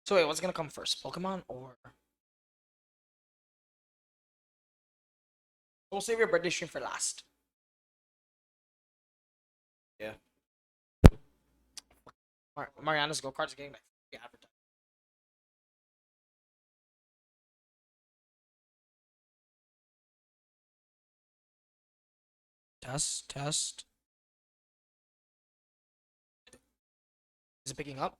So wait, what's gonna come first? Pokemon or we'll save your birthday stream for last. Yeah. Mariana's go karts getting like free advertising. Test, test. Is it picking up?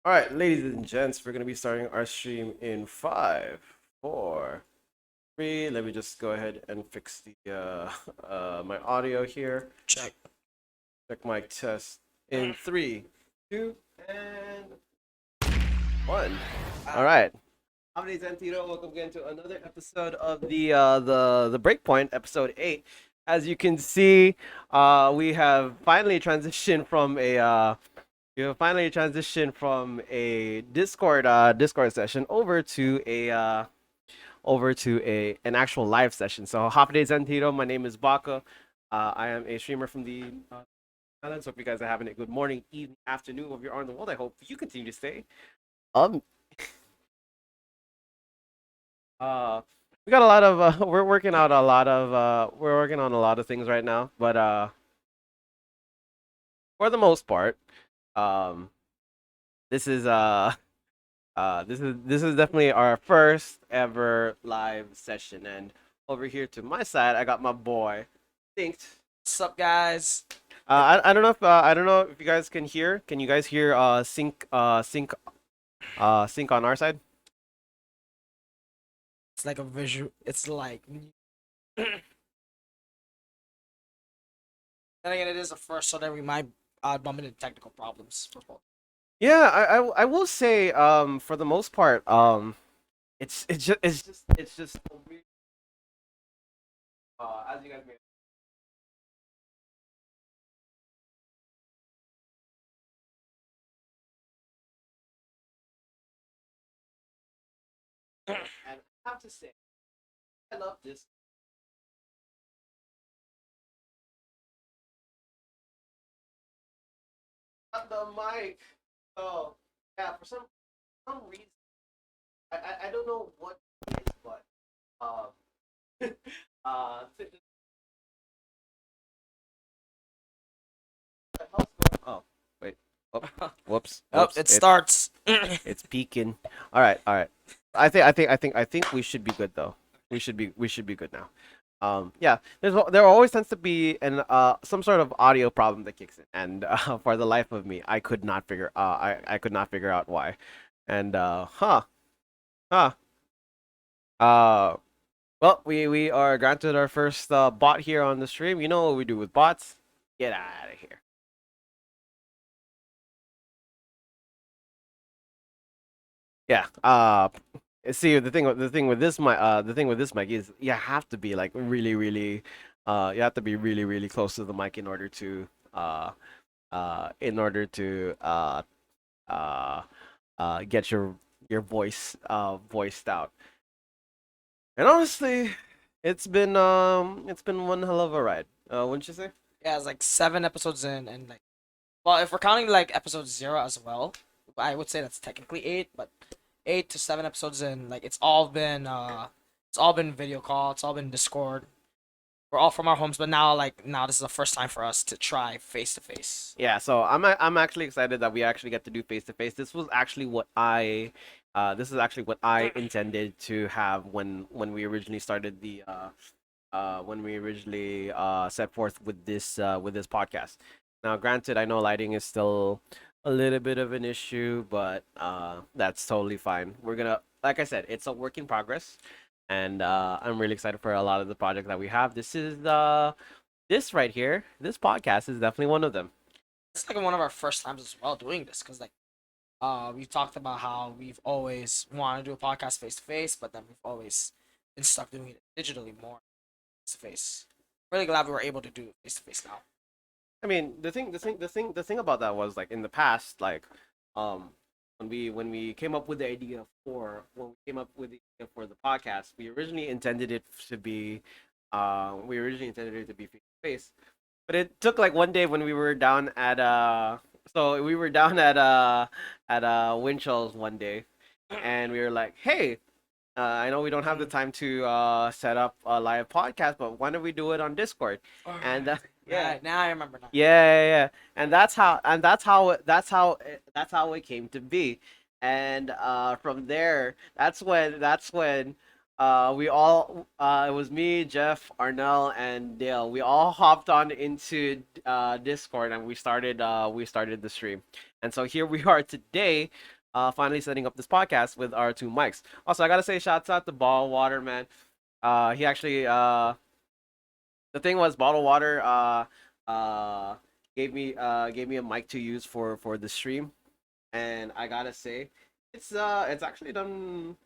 All right, ladies and gents, we're gonna be starting our stream in five, four, three. Let me just go ahead and fix the my audio here. Check. Check mic test in three, two, and one. All right. Holidays Antito, welcome again to another episode of the Breakpoint, episode 8. As you can see, we have finally transitioned from a Discord session over to a an actual live session. So Holidays Antito, my name is Baka. I am a streamer from the islands. Hope you guys are having a good morning, evening, afternoon, wherever you are in the world. I hope you continue to stay. Um, Uh, we got a lot of we're working on a lot of things right now, but for the most part, um, this is this is definitely our first ever live session, and over here to my side, I got my boy, Synced. What's up, guys? I don't know if you guys can hear. Can you guys hear sync on our side? It's like a visual. It's like. Then again, it is a first, so that we might bump into technical problems for both. Yeah, I will say for the most part it's just a weird, as you guys may and I have to say I love this. The mic. Oh yeah, for some reason I don't know what it is, but the hell's going. Oh wait, oh, whoops, Oh, whoops. it starts. It's peaking. All right. I think we should be good though. We should be good now. Yeah, there always tends to be an some sort of audio problem that kicks in, and for the life of me, I could not figure out why, and huh uh well we are granted our first bot here on the stream. You know what we do with bots? Get out of here. Yeah. See the thing with this mic is you have to be like really you have to be really close to the mic uh in order to uh get your voice voiced out. And honestly, it's been one hell of a ride. Wouldn't you say? Yeah, it's like 7 episodes in, and like, well, if we're counting like episode 0 as well, I would say that's technically 8, but 8 to 7 episodes in, like it's all been video call, it's all been Discord. We're all from our homes, but now this is the first time for us to try face to face. Yeah, so I'm actually excited that we actually get to do face to face. This is actually what I intended to have when we originally started the when we originally set forth with this podcast. Now, granted, I know lighting is still a little bit of an issue, but that's totally fine. We're gonna, like I said, it's a work in progress, and I'm really excited for a lot of the projects that we have. This right here, this podcast is definitely one of them. It's like one of our first times as well doing this, because like we've talked about how we've always wanted to do a podcast face to face, but then we've always been stuck doing it digitally more face to face. Really glad we were able to do it face to face now. I mean, the thing about that was like in the past, like, when we came up with the idea for when we came up with the idea for the podcast, we originally intended it to be face to face, but it took like one day when we were down at so we were down at Winchel's one day, and we were like, hey, I know we don't have the time to set up a live podcast, but why don't we do it on Discord? And yeah, Right, now I remember now. yeah. And that's how it came to be. And from there, that's when we all it was me, Jeff, Arnell, and Dale. We all hopped on into Discord and we started the stream. And so here we are today, finally setting up this podcast with our two mics. Also, I gotta say, shouts out to Ball Water, man. He actually, the thing was, Bottle Water, uh, gave me a mic to use for the stream, and I gotta say, it's actually done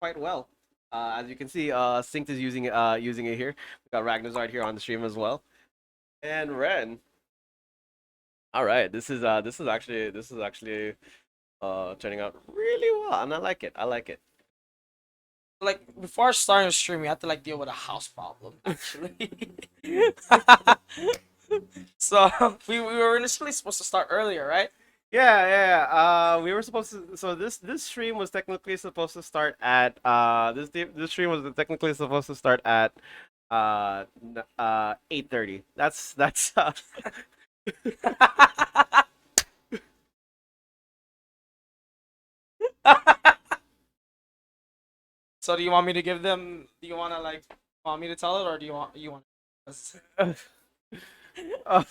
quite well. As you can see, Synced is using it here. We got Ragnazard here on the stream as well, and Ren. All right, this is actually turning out really well, and I like it. I like it. Like before starting the stream, we had to like deal with a house problem actually. So we were initially supposed to start earlier, right? We were supposed to. So this stream was technically supposed to start at this stream was technically supposed to start at 8:30. That's So do you want me to give them? Do you want to like want me to tell it, or do you want? um,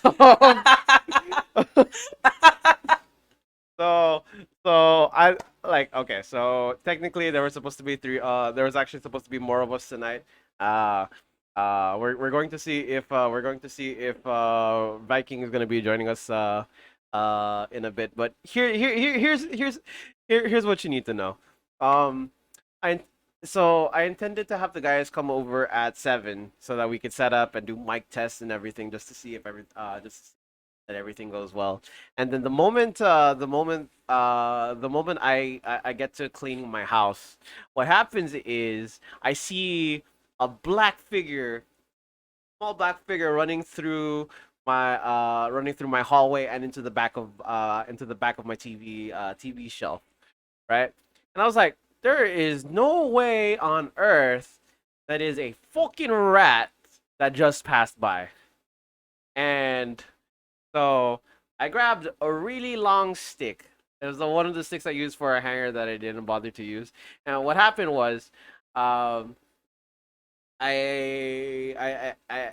so I like okay. So technically there were supposed to be three. There was actually supposed to be more of us tonight. Uh, we're going to see if Viking is going to be joining us in a bit. But here's what you need to know. Um, I I intended to have the guys come over at 7 so that we could set up and do mic tests and everything just to see if that everything goes well. And then the moment I get to cleaning my house, what happens is I see a black figure, small black figure running through my hallway and into the back of my TV shelf, right? And I was like, there is no way on earth that is a fucking rat that just passed by. And so I grabbed a really long stick. It was one of the sticks I used for a hanger that I didn't bother to use. And what happened was, um, I I I I,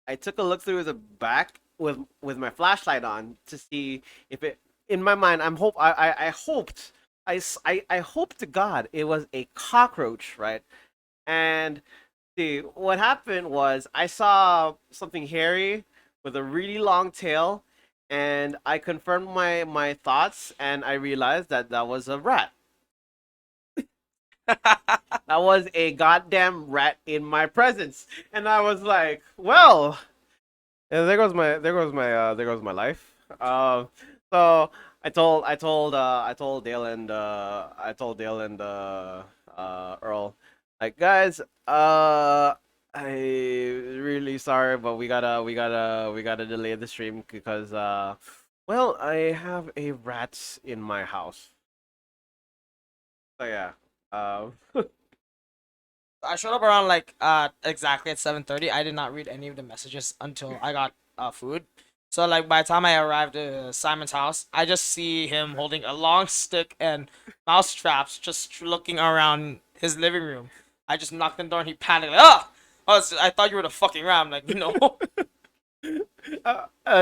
I took a look through the back with my flashlight on to see if it. In my mind, I hoped I hope to God it was a cockroach, right? And see what happened was I saw something hairy with a really long tail, and I confirmed my thoughts, and I realized that that was a rat. That was a goddamn rat in my presence, and I was like, well, and there goes my life. So I told Dale and Earl, like, guys, I really sorry, but we gotta delay the stream because well, I have a rat in my house. So yeah. Um I showed up around like exactly at 7:30. I did not read any of the messages until I got food. So like by the time I arrived at Simon's house, I just see him holding a long stick and mouse traps, just looking around his living room. I just knocked on the door and he panicked like, "Oh, I thought you were the fucking ram." Like no.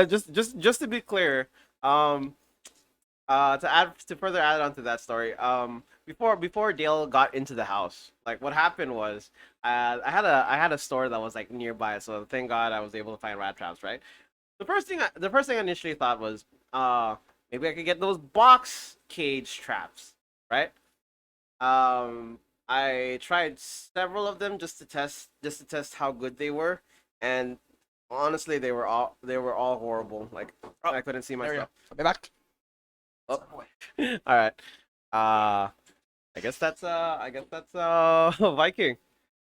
just to be clear, um to further add on to that story, before Dale got into the house, like what happened was, I had a store that was like nearby, so thank God I was able to find rat traps, right? The first thing I initially thought was, maybe I could get those box cage traps, right? I tried several of them just to test how good they were, and honestly, they were all horrible. Like, Oh, I couldn't see there we go. myself. I'll be back. Oh, all right. I guess that's Viking.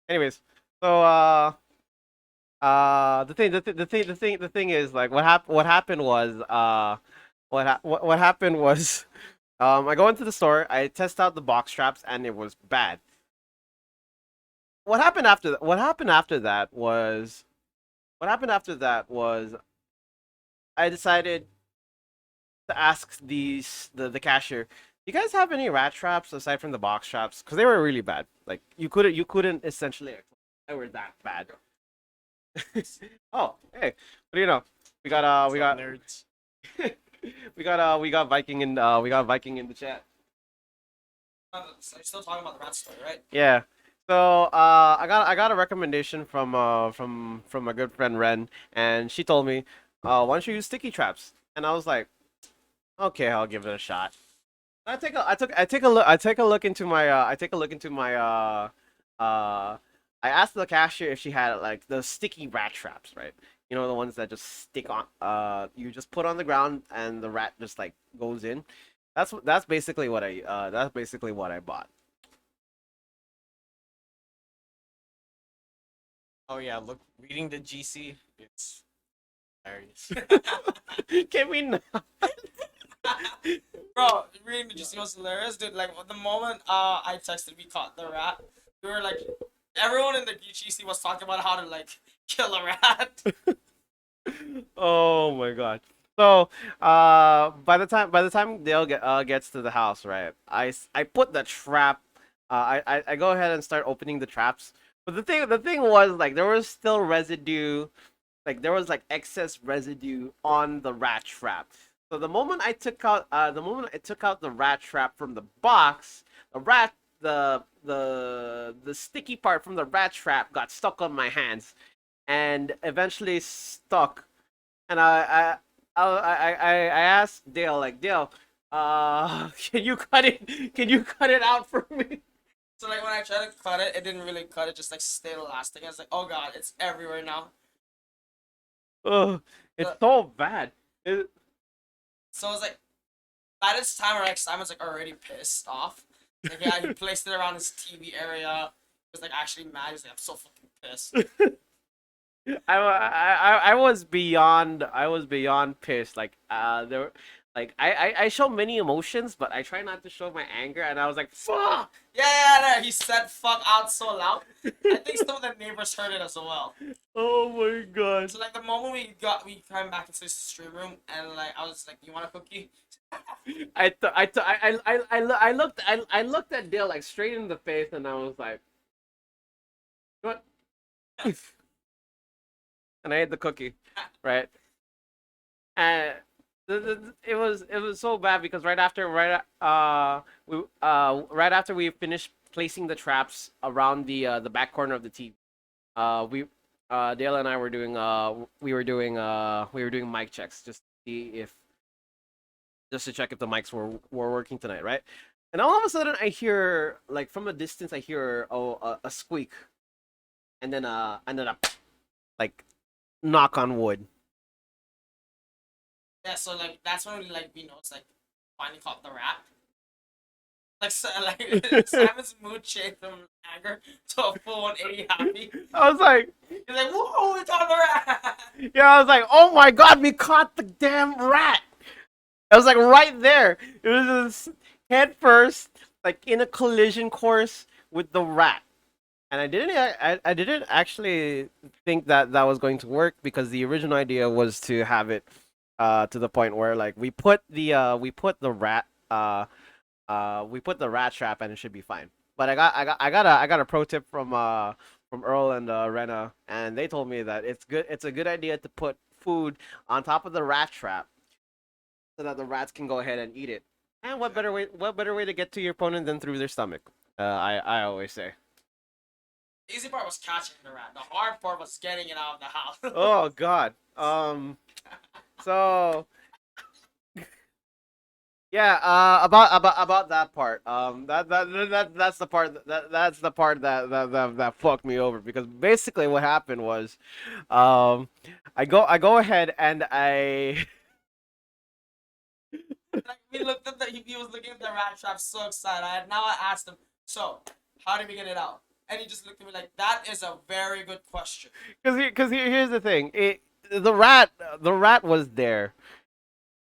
Anyways, so the thing is, like, what happened was what happened was I go into the store, I test out the box traps, and it was bad. What happened after that was I decided to ask the cashier, "You guys have any rat traps aside from the box traps? Because they were really bad. Like, you couldn't essentially they were that bad." Oh, hey, what do you know? We got What's up, nerds? We got Viking in the chat. So you're still talking about the rat story, right? Yeah. So I got a recommendation from my good friend Ren, and she told me, why don't you use sticky traps? And I was like, okay, I'll give it a shot. I take a look into my uh I asked the cashier if she had like the sticky rat traps, right? You know, the ones that just stick on you just put on the ground and the rat just like goes in. That's basically what I bought. Oh yeah, look, reading the GC, it's hilarious. Can we not? Bro, reading the GC was hilarious, dude. Like the moment I texted we caught the rat, we were like, everyone in the GC was talking about how to like kill a rat. Oh my god. So, by the time Dale gets to the house, right? I put the trap. I go ahead and start opening the traps. But the thing was like there was still residue, like there was like excess residue on the rat trap. So the moment I took out the rat trap from the box, the rat the sticky part from the rat trap got stuck on my hands and eventually stuck. And I asked Dale, like, Dale, can you cut it? Can you cut it out for me? So like when I tried to cut it, it didn't really cut. It just like stayed elastic. I was like, oh god, it's everywhere now. Oh, it's Uh, so bad. It, So it's like by this time, like Simon's like already pissed off. Like yeah, he placed it around his TV area. He was like actually mad. He's like, I'm so fucking pissed. I was beyond pissed. Like there, like I show many emotions, but I try not to show my anger. And I was like, fuck. Yeah. He said "fuck" out so loud. I think some of the neighbors heard it as well. Oh my god. So like the moment we came back into the stream room and like I was like, you want a cookie? I looked at Dale like straight in the face, and I was like, what? And I ate the cookie, right? And it was so bad because right after we finished placing the traps around the back corner of the TV, we Dale and I were doing we were doing mic checks just to see if just to check if the mics were working tonight, right? And all of a sudden I hear like from a distance I hear a squeak and then a like knock on wood. Yeah. So like that's when we noticed like finally caught the rat. Like so, like Simon's mood changed from anger to a full 180 happy. I was like, He's like, whoa, we caught the rat. yeah, I was like, oh my god, we caught the damn rat. I was like right there. It was just head first, like in a collision course with the rat. And I didn't actually think that that was going to work because the original idea was to have it to the point where like we put the rat trap and it should be fine. But I got a pro tip from Earl and Rena, and they told me that it's a good idea to put food on top of the rat trap so that the rats can go ahead and eat it. And what better way to get to your opponent than through their stomach? I always say. The easy part was catching the rat. The hard part was getting it out of the house. Oh God. So yeah. About that part. That's the part that's the part that fucked me over because basically what happened was, um, I go ahead and I Like we looked at he was looking at the rat trap so excited. I asked him, so how did we get it out? And he just looked at me like, that is a very good question. because here's the thing. The rat was there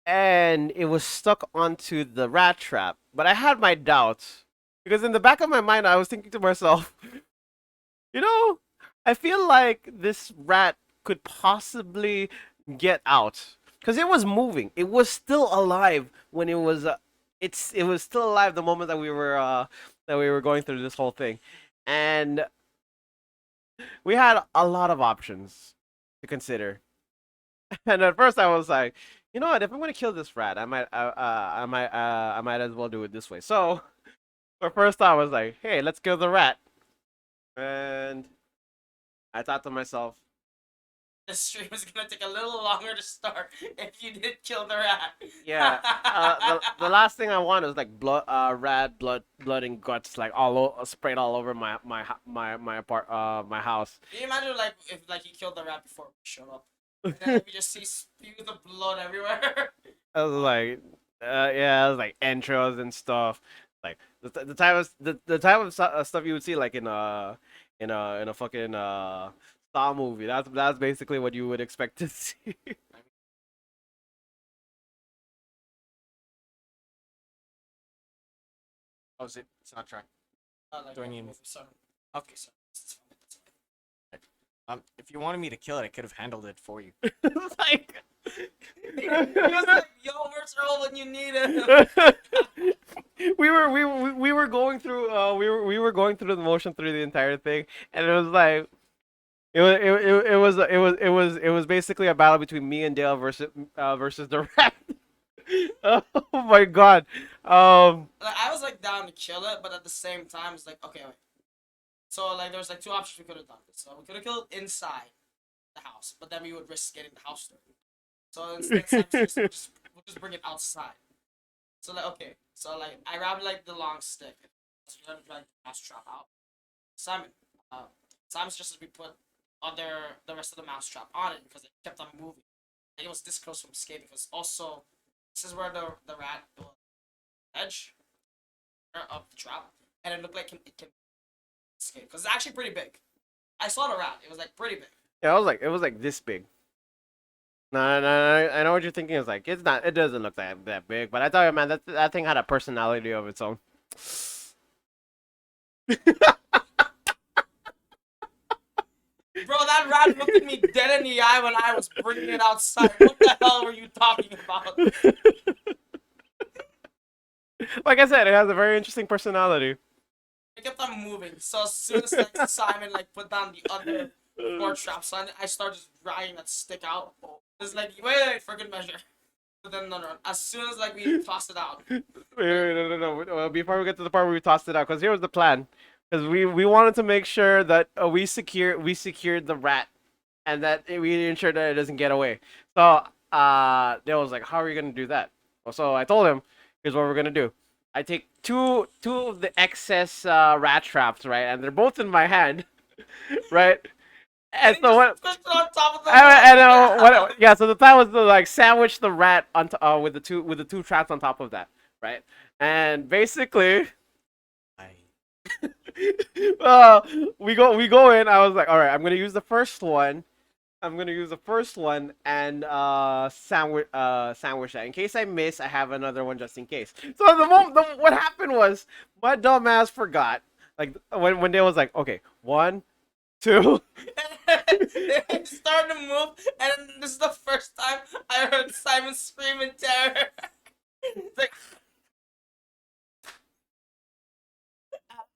and it was stuck onto the rat trap. But I had my doubts because in the back of my mind, I was thinking to myself, you know, I feel like this rat could possibly get out because it was moving. It was still alive when it was. It was still alive the moment that we were going through this whole thing, and we had a lot of options to consider. And at first, I was like, you know what? If I'm gonna kill this rat, I might as well do it this way. So, for first time, I was like, hey, let's kill the rat. And I thought to myself, This stream is gonna take a little longer to start if you did kill the rat. yeah, the last thing I want is like blood, rat blood and guts like sprayed all over my house. Can you imagine like if like you killed the rat before we showed up, and then we just see spews of blood everywhere? I was like, yeah, it was like intros and stuff. Like the type of the type of stuff you would see like in a fucking Saw movie. That's basically what you would expect to see. Oh, is it? It's not trying. Like, Do I need- sorry. Okay. Sorry. It's fine, it's okay. If you wanted me to kill it, I could have handled it for you. It's like He was like, "Yo, where's Earl when you need him?" we were going through we were going through the motion through the entire thing, and it was like it was basically a battle between me and Dale versus the rat. Oh my god. Like, I was like down to kill it, but at the same time, it's like, okay, wait. So like, there's like two options we could have done. So we could have killed inside the house, but then we would risk getting the house dirty. So instead, we'll just bring it outside. So like, okay, so like, I grabbed like the long stick. So we're gonna drag the mouse trap out. Simon, Simon's just as we put the rest of the mouse trap on it because it kept on moving. And it was this close from escaping because also this is where the rat will edge of the trap, and it looked like it can escape because it's actually pretty big. I saw the rat; it was like pretty big. Yeah, it was like this big. No, I know what you're thinking. It's like it's not. It doesn't look that big. But I tell you, man, that thing had a personality of its own. Bro, that rat looked at me dead in the eye when I was bringing it outside. What the hell were you talking about? Like I said, it has a very interesting personality. It kept on moving. So as soon as like Simon like put down the other four traps, so I started just dragging that stick out. It's like wait for good measure. But then no. As soon as like we tossed it out, Wait, no. Before we get to the part where we tossed it out, because here was the plan. Because we wanted to make sure that we secured the rat, and that we ensured that it doesn't get away. So Dale was like, "How are you gonna do that?" So I told him, "Here's what we're gonna do. I take two of the excess rat traps, right, and they're both in my hand, right." And so what? pushed it on top of the What? Yeah. So the plan was to like sandwich the rat on with the two traps on top of that, right? And basically, uh, we go in. I was like, all right, I'm gonna use the first one. I'm gonna use the first one and sandwich that. In case I miss, I have another one just in case. So what happened was my dumb ass forgot. Like when Dale was like, okay, 1, 2. It started to move, and this is the first time I heard Simon scream in terror. It's like,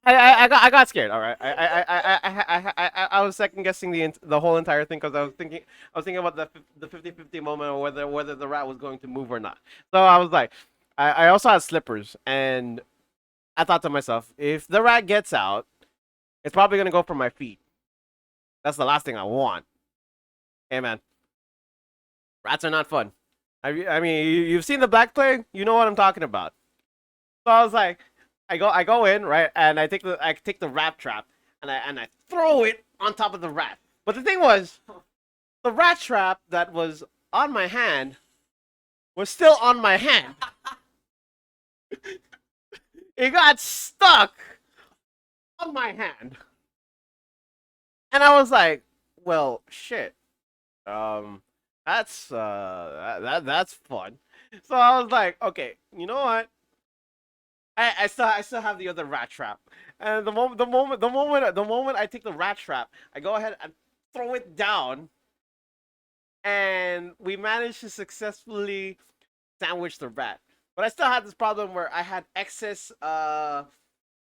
I got scared. All right. I was second guessing the whole entire thing because I was thinking about the 50-50 moment of whether the rat was going to move or not. So I was like, I also had slippers, and I thought to myself, if the rat gets out, it's probably gonna go for my feet. That's the last thing I want. Hey man, rats are not fun. I mean, you've seen the Black Plague. You know what I'm talking about. So I was like, I go in, right, and I take the rat trap and I throw it on top of the rat. But the thing was, the rat trap that was on my hand was still on my hand. It got stuck on my hand. And I was like, well, shit. That's that's fun. So I was like, okay, you know what? I still have the other rat trap, and the moment I take the rat trap, I go ahead and throw it down, and we managed to successfully sandwich the rat. But I still had this problem where I had excess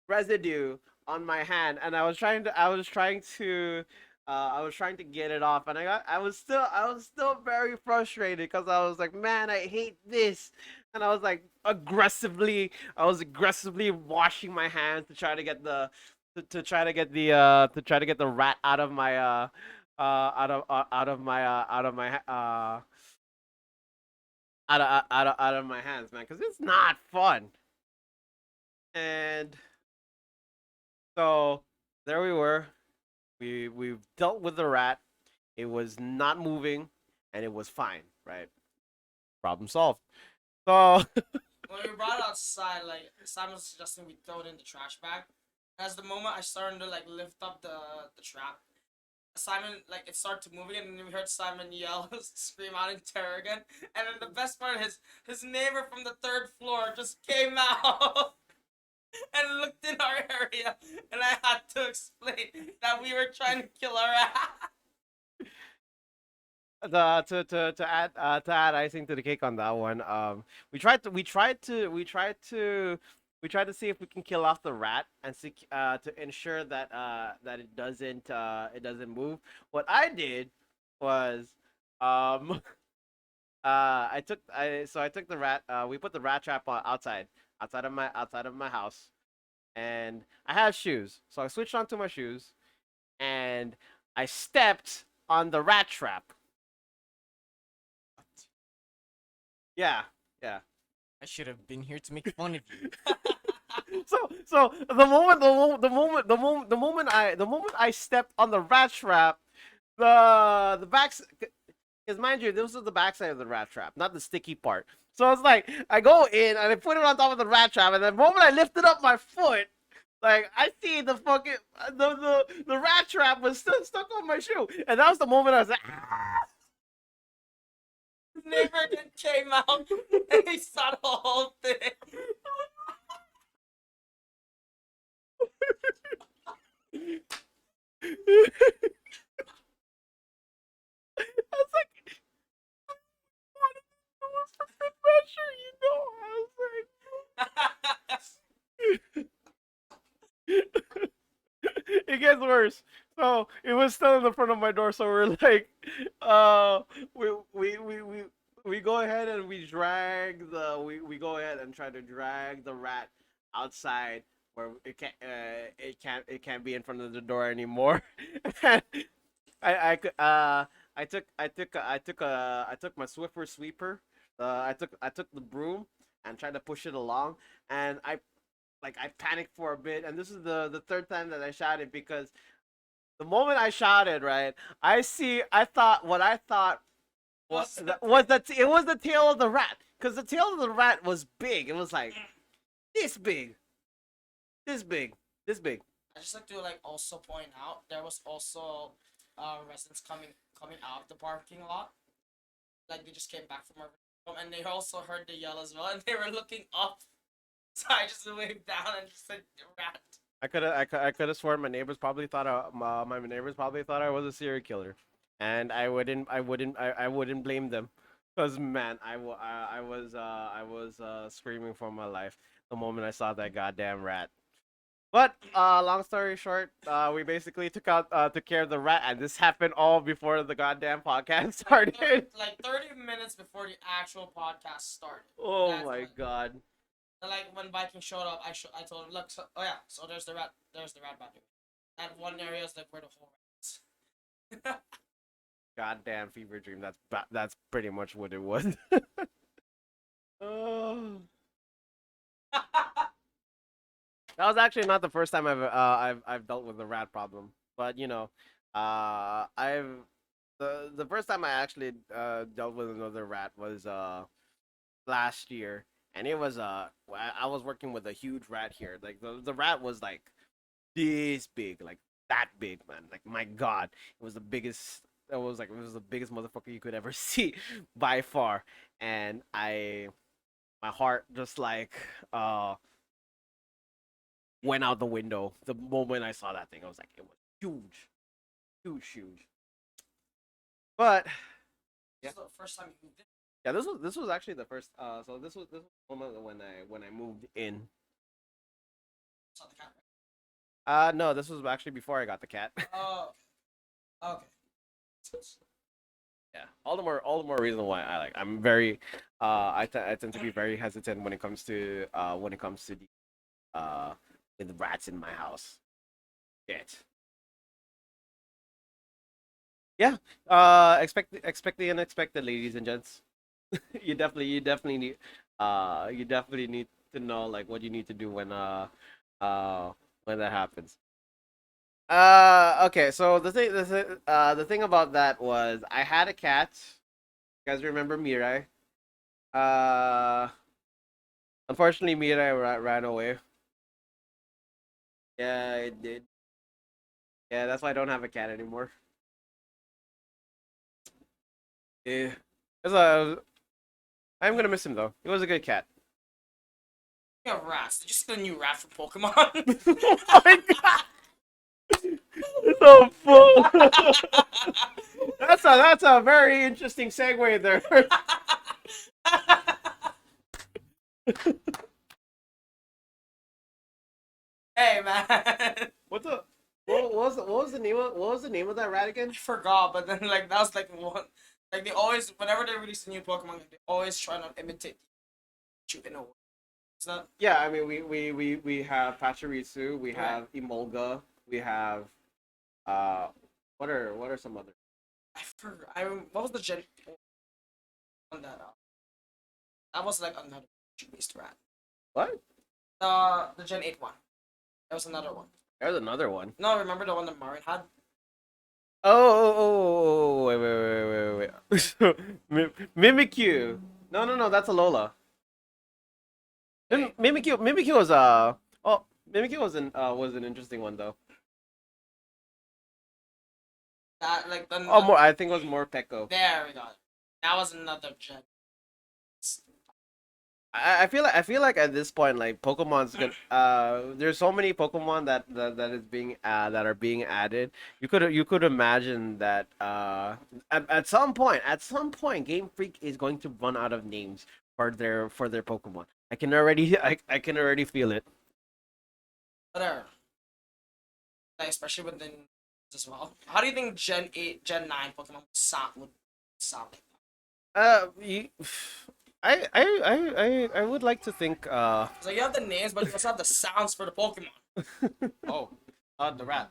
residue on my hand, and I was trying to I was trying to get it off, and I was still very frustrated because I was like, man, I hate this, and I was aggressively washing my hands to try to get to try to get to try to get the rat out of my out of my out of my hands, man, because it's not fun. And so there we were. We dealt with the rat. It was not moving, and it was fine. Right? Problem solved. So When we brought it outside, like Simon was suggesting we throw it in the trash bag. As the moment I started to like lift up the trap, Simon like it started to move again, and we heard Simon yell, scream out in terror again. And then the best part, his neighbor from the third floor just came out and looked in our area, and I had to explain that we were trying to kill our rat. to add icing to the cake on that one, we tried to see if we can kill off the rat and to ensure that that it doesn't move. What I did was um I took the rat, we put the rat trap outside of my house, and I had shoes, so I switched onto my shoes, and I stepped on the rat trap. Yeah, yeah. I should have been here to make fun of you. So the moment I stepped on the rat trap, the backs, because mind you, this was the backside of the rat trap, not the sticky part. So it's like I go in and I put it on top of the rat trap, and the moment I lifted up my foot, like I see the fucking the rat trap was still stuck on my shoe, and that was the moment I was like, ah! His neighbor then came out and he saw the whole thing. I was like, what is this for good measure, you know? It gets worse. So it was still in the front of my door. So we're like, uh, we we we we we go ahead and we go ahead and try to drag the rat outside where it can't be in front of the door anymore. I I could I took my Swiffer sweeper. I took the broom and tried to push it along, and I panicked for a bit, and this is the third time that I shouted because the moment I shouted, right, I thought it was the tail of the rat, because the tail of the rat was big. It was like this big, this big, this big. I just like to like also point out there was also residents coming out of the parking lot. Like they just came back from our room and they also heard the yell as well and they were looking up. So I just waved down and just said rat. I could have sworn my neighbors probably thought I was a serial killer, and I wouldn't blame them, cause man, I was screaming for my life the moment I saw that goddamn rat. But long story short, we basically took care of the rat, and this happened all before the goddamn podcast started. Like 30 minutes before the actual podcast started. Oh That's my when, god. like when Viking showed up, I told him, look, so, oh yeah, so there's the rat back. That one area is like where the whole rat is. Goddamn fever dream. That's pretty much what it was. Oh. That was actually not the first time I've dealt with a rat problem, but you know, I've the first time I actually dealt with another rat was last year, and it was I was working with a huge rat here. Like the rat was like this big, like that big, man. Like my god, it was the biggest. It was the biggest motherfucker you could ever see by far, and my heart just like went out the window the moment I saw that thing. I was like, it was huge, huge, huge. But This is the first time you moved in. yeah, this was actually the first. So this was the moment when I moved in. Saw the cat, No, this was actually before I got the cat. right? Oh, Okay. Yeah, all the more reason why I'm very I tend to be very hesitant when it comes to the with rats in my house. Shit. Yeah. Expect the unexpected, ladies and gents. You definitely need to know like what you need to do uh when that happens. Okay, so the thing about that was I had a cat. You guys remember Mirai? Uh, Unfortunately, Mirai ran away. Yeah, it did. Yeah, that's why I don't have a cat anymore. Yeah, it's I'm gonna miss him though. He was a good cat. Yeah, rats. Did you see the new rat for Pokemon? Oh my god, so full. That's a very interesting segue there. Hey man. What the? What was the name what was the name of that rat I again? forgot, but then like that was like one. Like they always, whenever they release a new Pokemon, like, they always try to imitate you in a way. Is that Yeah, I mean we have Pachirisu, we right? have Emolga, we have what are some other I forgot. What was the Gen on that? That was like another beast rat. what? The Gen 8 one. That was another one. There's another one. No, remember the one that Marin had? Wait. Mimikyu. No, that's a Lola. Wait, Mimikyu was Mimikyu was an interesting one though. that like the Oh, more I think it was more Pekko. there we go. That was another Gen. I feel like at this point like Pokemon's gonna there's so many Pokemon that is being that are being added. You could imagine that at some point Game Freak is going to run out of names for their Pokemon. I can already feel it. Whatever. Like, especially with the as well. How do you think Gen 9 Pokemon would sound like? You, I would like to think So you have the names, but you also have the sounds for the Pokemon. Oh, the rat.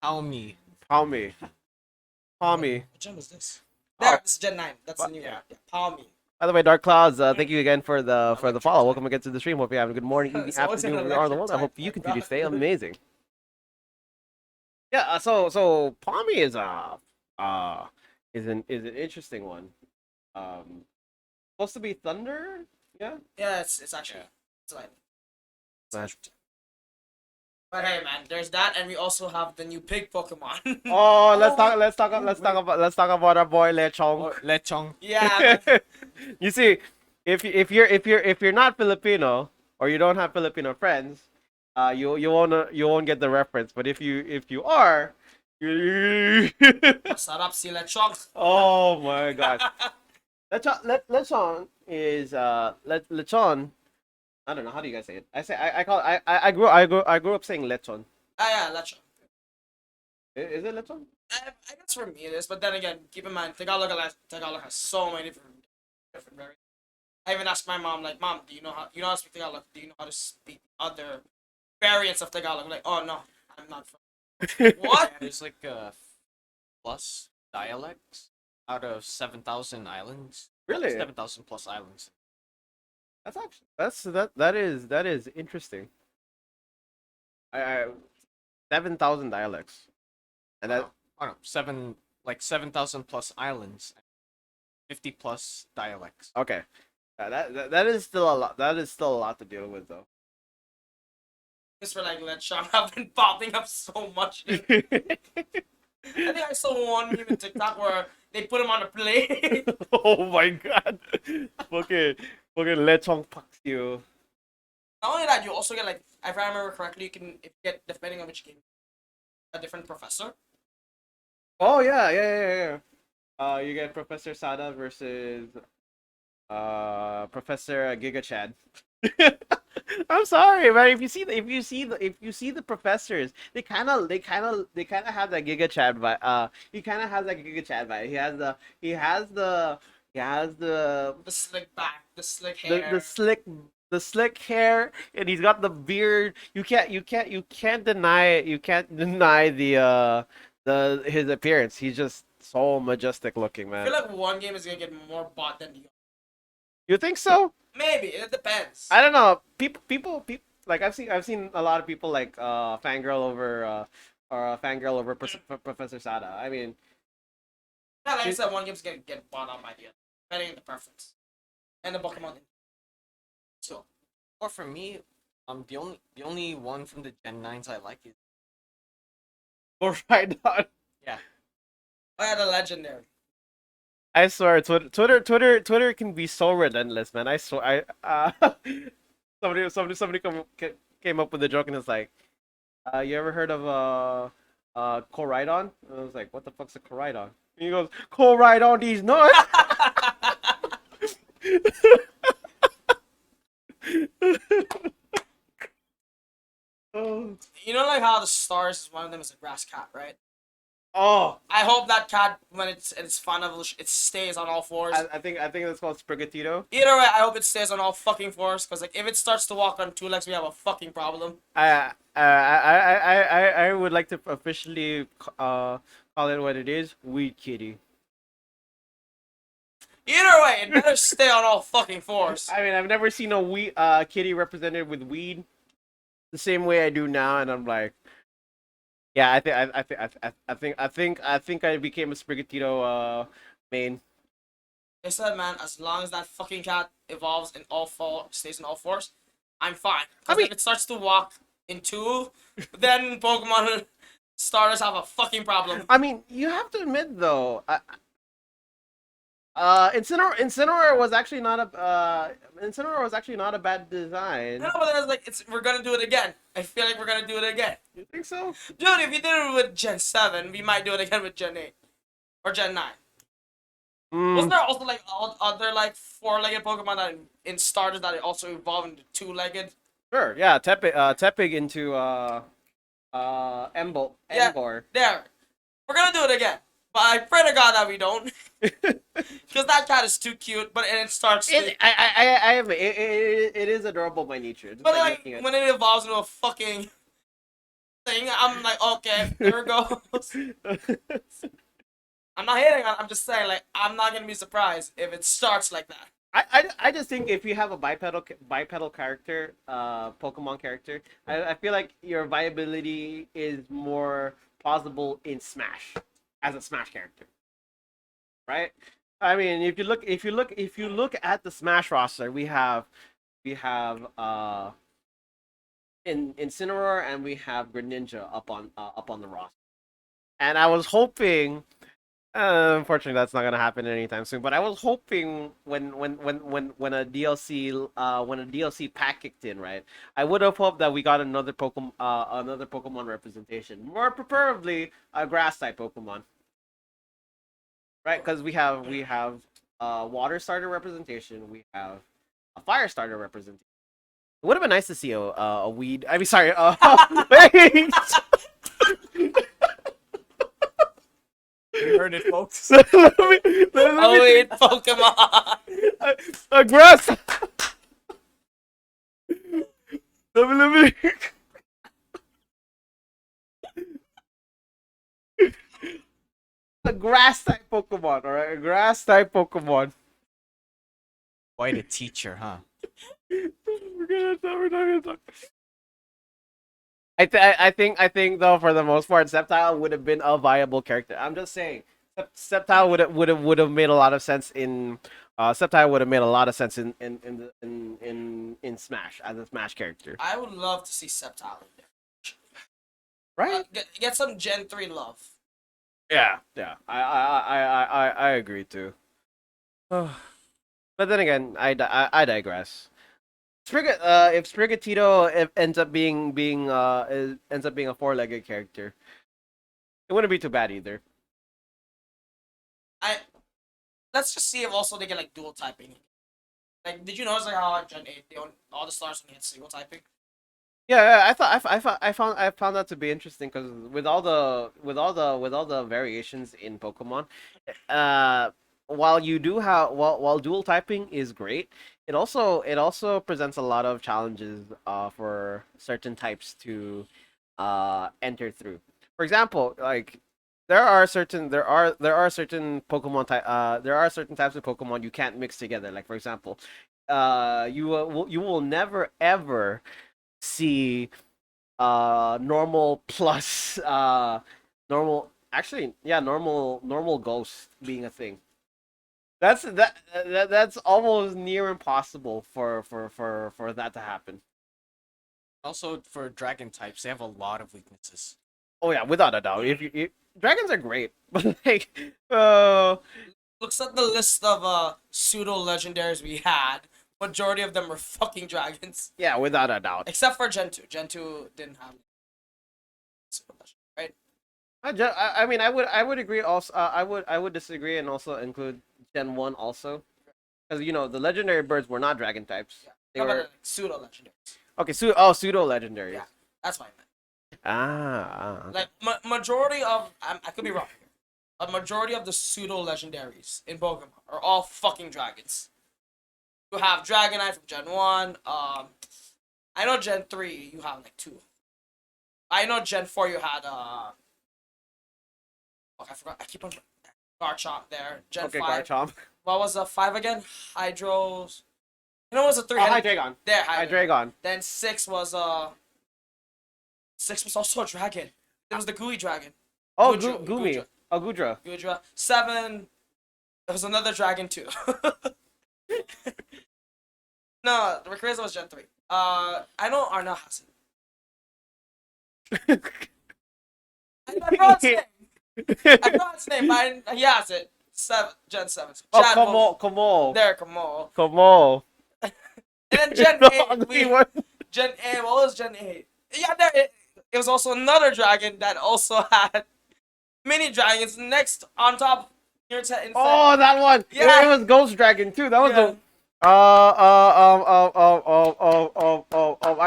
Almy. Palmy. Palmy. What gen is this? Oh, There, this is Gen 9. That's the new Yeah. one. Yeah, Palmy. by the way, Dark Clouds, thank you again for the Electric follow. type. Welcome again to the stream. Hope you're having a good morning, evening, It's always an afternoon, or the electric world. I type, hope you my continue to God. stay amazing. Yeah, so Palmy is an interesting one. Supposed to be Thunder, yeah. Yeah, it's actually it's like Smash. but hey man, there's that, and we also have the new pig Pokemon. Oh, let's talk about our boy Lechong. Oh, Lechong. Yeah, man. You see, if you're not Filipino or you don't have Filipino friends, you won't get the reference. But if you are, you Masarap sila chong. oh my god, Lechon is Lechon. I don't know how do you guys say it. I call I grew up saying Lechon. Ah yeah, Lechon. Is it Lechon? I guess for me it is, but then again, keep in mind Tagalog has so many different variants. I even asked my mom, like, Mom, do you know how to speak Tagalog? Do you know how to speak other variants of Tagalog? I'm like, oh no, I'm not from what? There's like plus dialects out of 7,000 islands. Really? 7,000 plus islands. That's actually that is interesting. I 7,000 dialects, and that Oh no, 7,000 plus islands, 50 plus dialects. okay. That is still a lot. That is still a lot to deal with, though. Just for like Lechon have been popping up so much. I think I saw one meme in TikTok where they put him on a plate. Oh my god! Okay, Lechong fucks you. Not only that, you also get like, if I remember correctly, you can if you get depending on which game, a different professor. Oh yeah. You get Professor Sada versus Professor Giga Chad. I'm sorry, man. If you see the professors, they kind of have that Giga Chad vibe. He kind of has that Giga Chad vibe. He has the he has The slick back, the slick the hair. the slick hair, and he's got the beard. You can't deny it. You can't deny the his appearance. He's just so majestic looking, I man. feel like one game is gonna get more bought than the other. You think so? Maybe it depends. I don't know. People like I've seen a lot of people like fangirl over Professor Sada. I mean, Yeah, like I it, said, one game's gonna get bought out by the other, depending on the preference and the Pokemon. So, Or for me, the only one from the Gen 9s I like is or right on. yeah. I had a legendary. I swear, Twitter can be so relentless, man. I swear, somebody came up with a joke and it's like, you ever heard of Koraidon? And I was like, what the fuck's a Koraidon? And he goes, Koraidon these nuts. Oh. You know, like how the stars, one of them is a grass cat, right? Oh, I hope that cat, when it's in its final evolution, it stays on all fours. I think that's called Sprigatito. Either way, I hope it stays on all fucking fours, because like if it starts to walk on two legs, we have a fucking problem. I would like to officially call it what it is. Weed kitty. Either way, it better stay on all fucking fours. I mean, I've never seen a kitty represented with weed the same way I do now, and I'm like, yeah, I think I became a Sprigatito main. They said, man, as long as that fucking cat evolves in all four, stays in all fours, I'm fine. I Because mean- if it starts to walk in two, then Pokemon starters have a fucking problem. I mean, you have to admit though, Incineroar was actually not a bad design. No, but then it's like we're gonna do it again. I feel like we're gonna do it again, You think so? dude. If you did it with Gen 7, we might do it again with Gen 8 or Gen 9. Wasn't there also like other like four-legged Pokemon that in starters that also evolve into two-legged? Sure, yeah, Tepig into Embor. Yeah. There, we're gonna do it again. But I pray to God that we don't, because that cat is too cute. But and it starts. I have it is adorable by nature. Just But like like looking at when it evolves into a fucking thing, I'm like, okay, there it goes. I'm not hating on it, I'm just saying, like, I'm not gonna be surprised if it starts like that. I just think if you have a bipedal character, Pokemon character, I feel like your viability is more plausible in Smash as a Smash character, right? I mean, if you look at the Smash roster, we have in Incineroar and we have Greninja up on the roster, and I was hoping. Unfortunately, that's not gonna happen anytime soon. But I was hoping when a DLC pack kicked in, right? I would have hoped that we got another Pokemon representation, more preferably a Grass type Pokemon, right? Because we have Water starter representation, we have a Fire starter representation. It would have been nice to see a Weed. I mean, sorry. Wait. You heard it, folks. let me, Oh wait, Pokemon. Grass. Let me. A grass type Pokemon, alright? A grass type Pokemon. Quite a teacher, huh? We're not gonna talk. I think though for the most part, Sceptile would have been a viable character. I'm just saying, Sceptile would have made a lot of sense in. Sceptile would have made a lot of sense in Smash as a Smash character, I would love to see Sceptile in there. right? Get some Gen 3 love. Yeah, yeah. I agree too. But then again, I digress. If Sprigatito ends up being a four-legged character, it wouldn't be too bad either. Let's just see if also they get like dual typing. Like, did you notice like how Gen 8 all the stars only had single typing? Yeah, I thought I found that to be interesting because with all the variations in Pokemon, uh, while you do have while dual typing is great, it also presents a lot of challenges for certain types to enter through. For example, like there are certain there are certain types of Pokemon you can't mix together. Like for example, you will never ever see normal plus normal actually yeah normal ghost being a thing. That's almost near impossible for that to happen. Also, for dragon types, they have a lot of weaknesses. Oh yeah, without a doubt. If dragons are great, but like uh Looks at the list of pseudo legendaries we had. Majority of them were fucking dragons, yeah, without a doubt. except for Gen 2. Gen 2 didn't have pseudo legend, right? I mean I would agree also I would disagree and also include Gen 1 also because you know the legendary birds were not dragon types. Yeah. They No, but were like, pseudo legendaries. okay, pseudo legendaries. Yeah, that's what I meant. Okay. Like majority of I could be wrong. A majority of the pseudo legendaries in Pokemon are all fucking dragons. You have Dragonite from Gen 1. I know Gen 3 you have like two. I know Gen 4 you had fuck, I forgot. I keep on Garchomp there. Gen Okay, 5. Garchomp. What was the 5 again? Hydros. You know what was the 3? Oh, Hydreigon. There, Hydreigon. Then 6 was also a dragon. It was the gooey dragon. Oh, Gudra. Gumi. Oh, Gudra. Gudra. 7. It was another dragon too. No, the Rayquaza was Gen 3. I know Arna has it. I forgot its name. I forgot its name, but he has it. Gen 7. Oh, Chad come on. There, come on. Come on. And then Gen No, 8. Gen 8. What was Gen 8? Yeah, there. It was also another dragon that also had mini dragons next on top. Oh, that one. Yeah. It was Ghost Dragon too. That was Yeah. the. I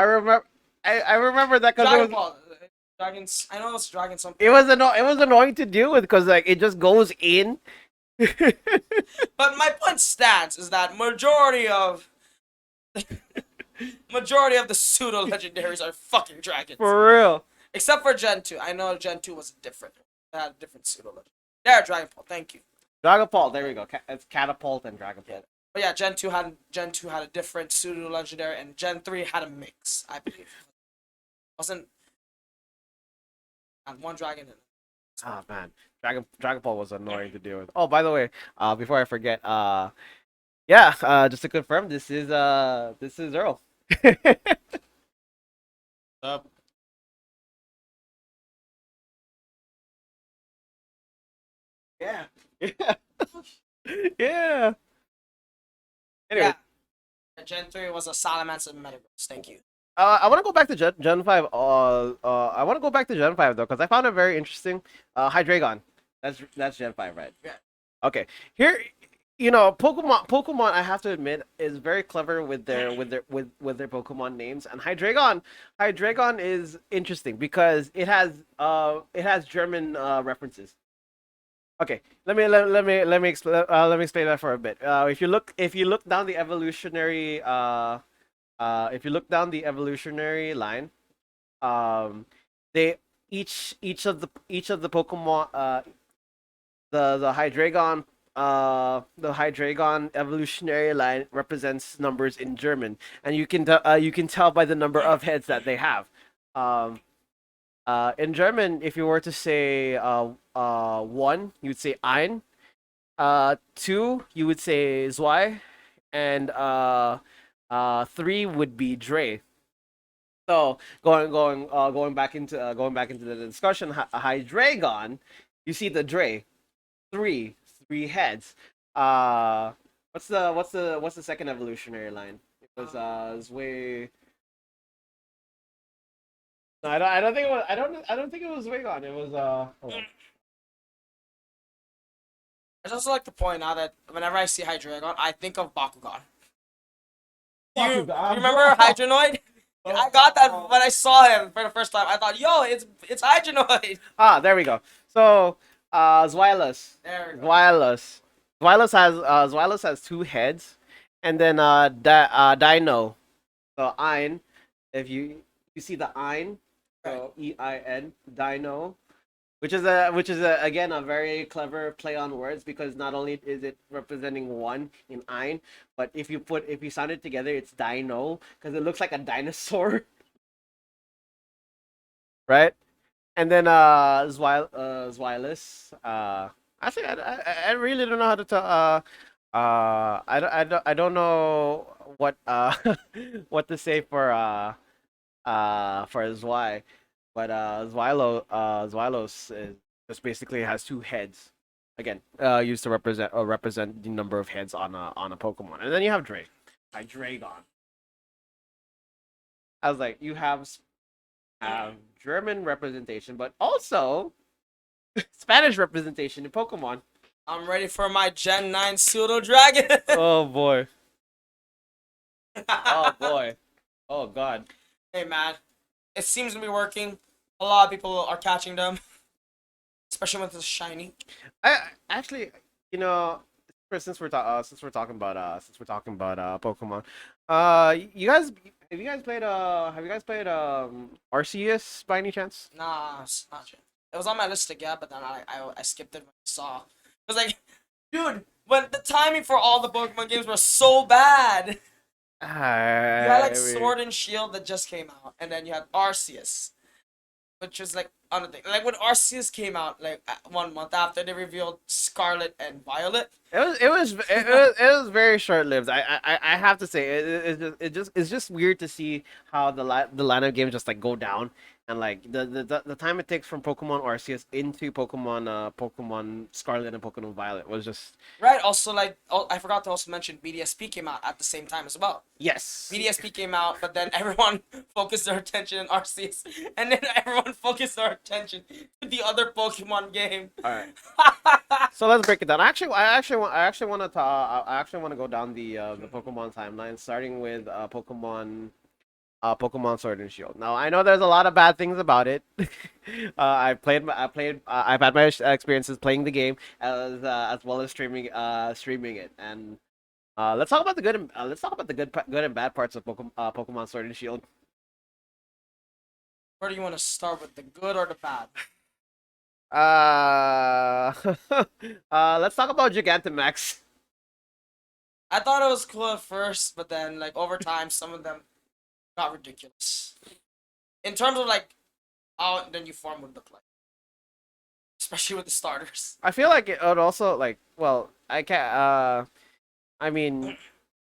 remember. I remember that because Dragon Ball. Dragons. I know it was Dragon something. it was annoying to deal with because like it just goes in. But my point stands is that majority of the pseudo legendaries are fucking dragons. For real. Except for Gen 2. I know Gen 2 was different. It had a different pseudo legend. There, Dragon Ball. Thank you. Dragapult. There we go. It's Catapult and Dragapult. But yeah, Gen 2 had a different pseudo legendary, and Gen 3 had a mix. I believe. Wasn't had one dragon in it. Oh man, Dragapult was annoying to deal with. Oh, by the way, before I forget, yeah, just to confirm, this is Earl. Up. Yeah. Yeah. Yeah. Anyway, Yeah. Gen 3 was a Salamander Metagross. Thank you. I want to go back to Gen 5. I want to go back to Gen 5 though, because I found it very interesting. Hydreigon. That's Gen 5, right? Yeah. Okay. Here, you know, Pokemon. I have to admit, is very clever with their Pokemon names. And Hydreigon is interesting because it has German references. Okay, let me explain that for a bit. If you look down the evolutionary if you look down the evolutionary line, they each of the Pokemon the Hydreigon evolutionary line represents numbers in German, and you can tell by the number of heads that they have. Um, in German, if you were to say one, you'd say ein. Two, you would say zwei, and three would be Dre. So going back into the discussion, Hydreigon, you see the Dre, three heads. Uh, what's the second evolutionary line? It was Zwei. No, I don't think it was. I don't think it was Zwagon. It was hold on. I just like to point out that whenever I see Hydreigon, I think of Bakugan. Do you, Fucking do God, you remember bro. Hydronoid? I got that when I saw him for the first time. I thought, yo, it's Hydronoid. Ah, there we go. So, Zwilus. There we go. Zwilus. Zwilus has two heads, and then Dino. So Ein, if you see the Ein, so EIN, Dino, which is again a very clever play on words, because not only is it representing one in Ein, but if you sound it together, it's Dino because it looks like a dinosaur, right? And then Zwilus. Actually, I really don't know how to tell. I don't know what what to say for Zwei, but Zwylos is just basically has two heads. Again, used to represent the number of heads on a Pokemon, and then you have Dragon. I was like, you have German representation, but also Spanish representation in Pokemon. I'm ready for my Gen 9 Pseudo Dragon. Oh boy. Oh boy. Oh god. Hey man, it seems to be working. A lot of people are catching them, especially when it's shiny. I actually, you know, since we're talking about Pokemon, you guys have you guys played Arceus by any chance? Nah, it's not yet. It was on my list to get, but then I skipped it when I saw. It was like, dude, when the timing for all the Pokemon games were so bad. You had like Sword and Shield that just came out, and then you had Arceus, which was like another thing. Like when Arceus came out, like 1 month after they revealed Scarlet and Violet. It was very short lived. I have to say it's just weird to see how the line of games just like go down, and like the time it takes from Pokemon Arceus into Pokemon Scarlet and Pokemon Violet was just Right. Also, like I forgot to also mention BDSP came out at the same time as well. yes. BDSP came out, but then everyone focused their attention on Arceus, and then everyone focused their attention to the other Pokemon game. All right. So let's break it down. I actually want to go down the Pokemon timeline, starting with Pokemon Sword and Shield. Now I know there's a lot of bad things about it. I've had my experiences playing the game as well as streaming it, and let's talk about the good and bad parts of Pokemon Sword and Shield. Where do you want to start with, the good or the bad? Uh, let's talk about Gigantamax. I thought it was cool at first, but then like over time, some of them got ridiculous. In terms of like how the new form would look like, especially with the starters. I feel like it would also like I can't I mean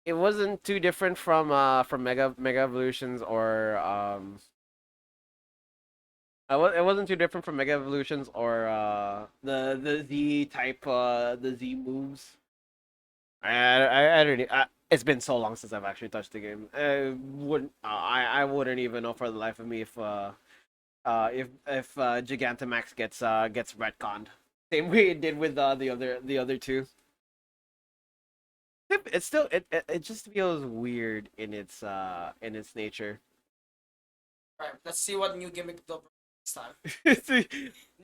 it wasn't too different from Mega Evolutions or it wasn't too different from Mega Evolutions or the Z type the Z moves. I don't it's been so long since I've actually touched the game. I wouldn't even know for the life of me if Gigantamax gets retconned. Same way it did with the other two. It's still it just feels weird in its nature. Right. Let's see what new gimmick they'll bring this time.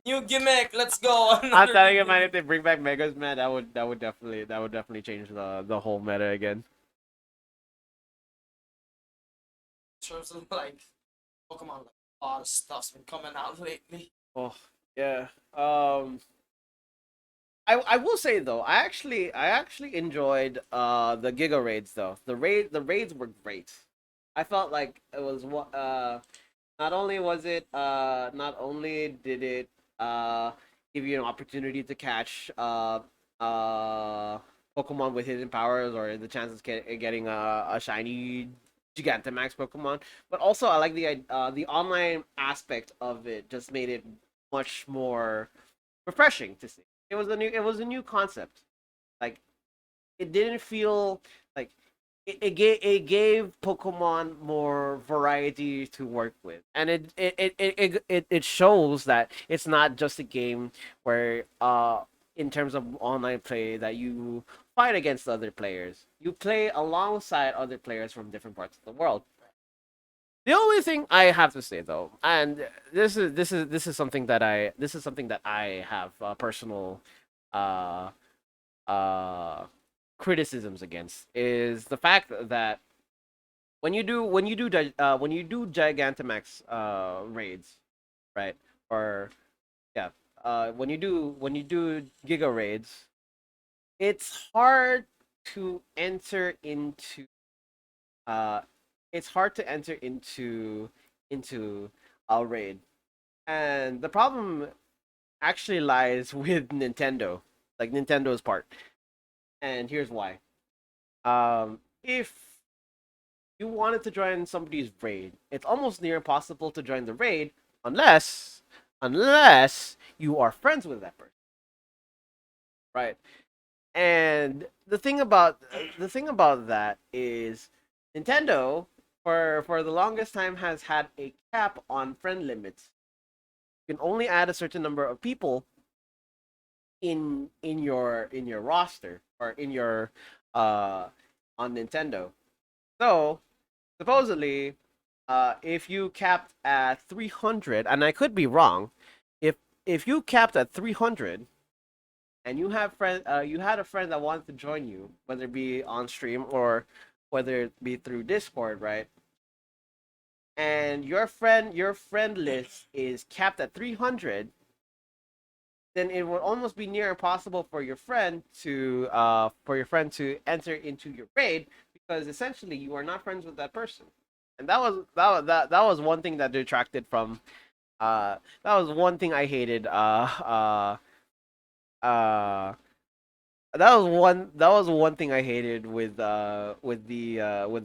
New gimmick. Let's go. I'm Another telling new you, man, gimmick. if they bring back Megas, man, that would definitely change the whole meta again. In terms of like Pokemon, like a lot of stuff's been coming out lately. Oh yeah. I will say though, I actually enjoyed the Giga raids though. The raids were great. I felt like it was not only did it give you an opportunity to catch Pokemon with hidden powers or the chances getting a shiny Gigantamax Pokemon, but also I like the online aspect of it just made it much more refreshing to see. It was a new concept. Like it didn't feel like it gave Pokemon more variety to work with, and it shows that it's not just a game where in terms of online play that you fight against other players. You play alongside other players from different parts of the world. The only thing I have to say though, and this is something that I have personal uh uh criticisms against, is the fact that when you do Gigantamax raids, right? Or yeah, when you do Giga raids, it's hard to enter into uh into a raid, and the problem actually lies with Nintendo, like Nintendo's part, and here's why. If you wanted to join somebody's raid, it's almost near impossible to join the raid unless you are friends with that person, right? And the thing about that is Nintendo for the longest time has had a cap on friend limits. You can only add a certain number of people in your roster or in your on Nintendo. So supposedly, if you capped at 300, and I could be wrong, if if you capped at 300 and you had a friend that wanted to join you, whether it be on stream or whether it be through Discord, right? And your friend list is capped at 300, then it would almost be near impossible for your friend to enter into your raid, because essentially you are not friends with that person. And that was one thing that detracted from that was one thing I hated uh that was one thing I hated with the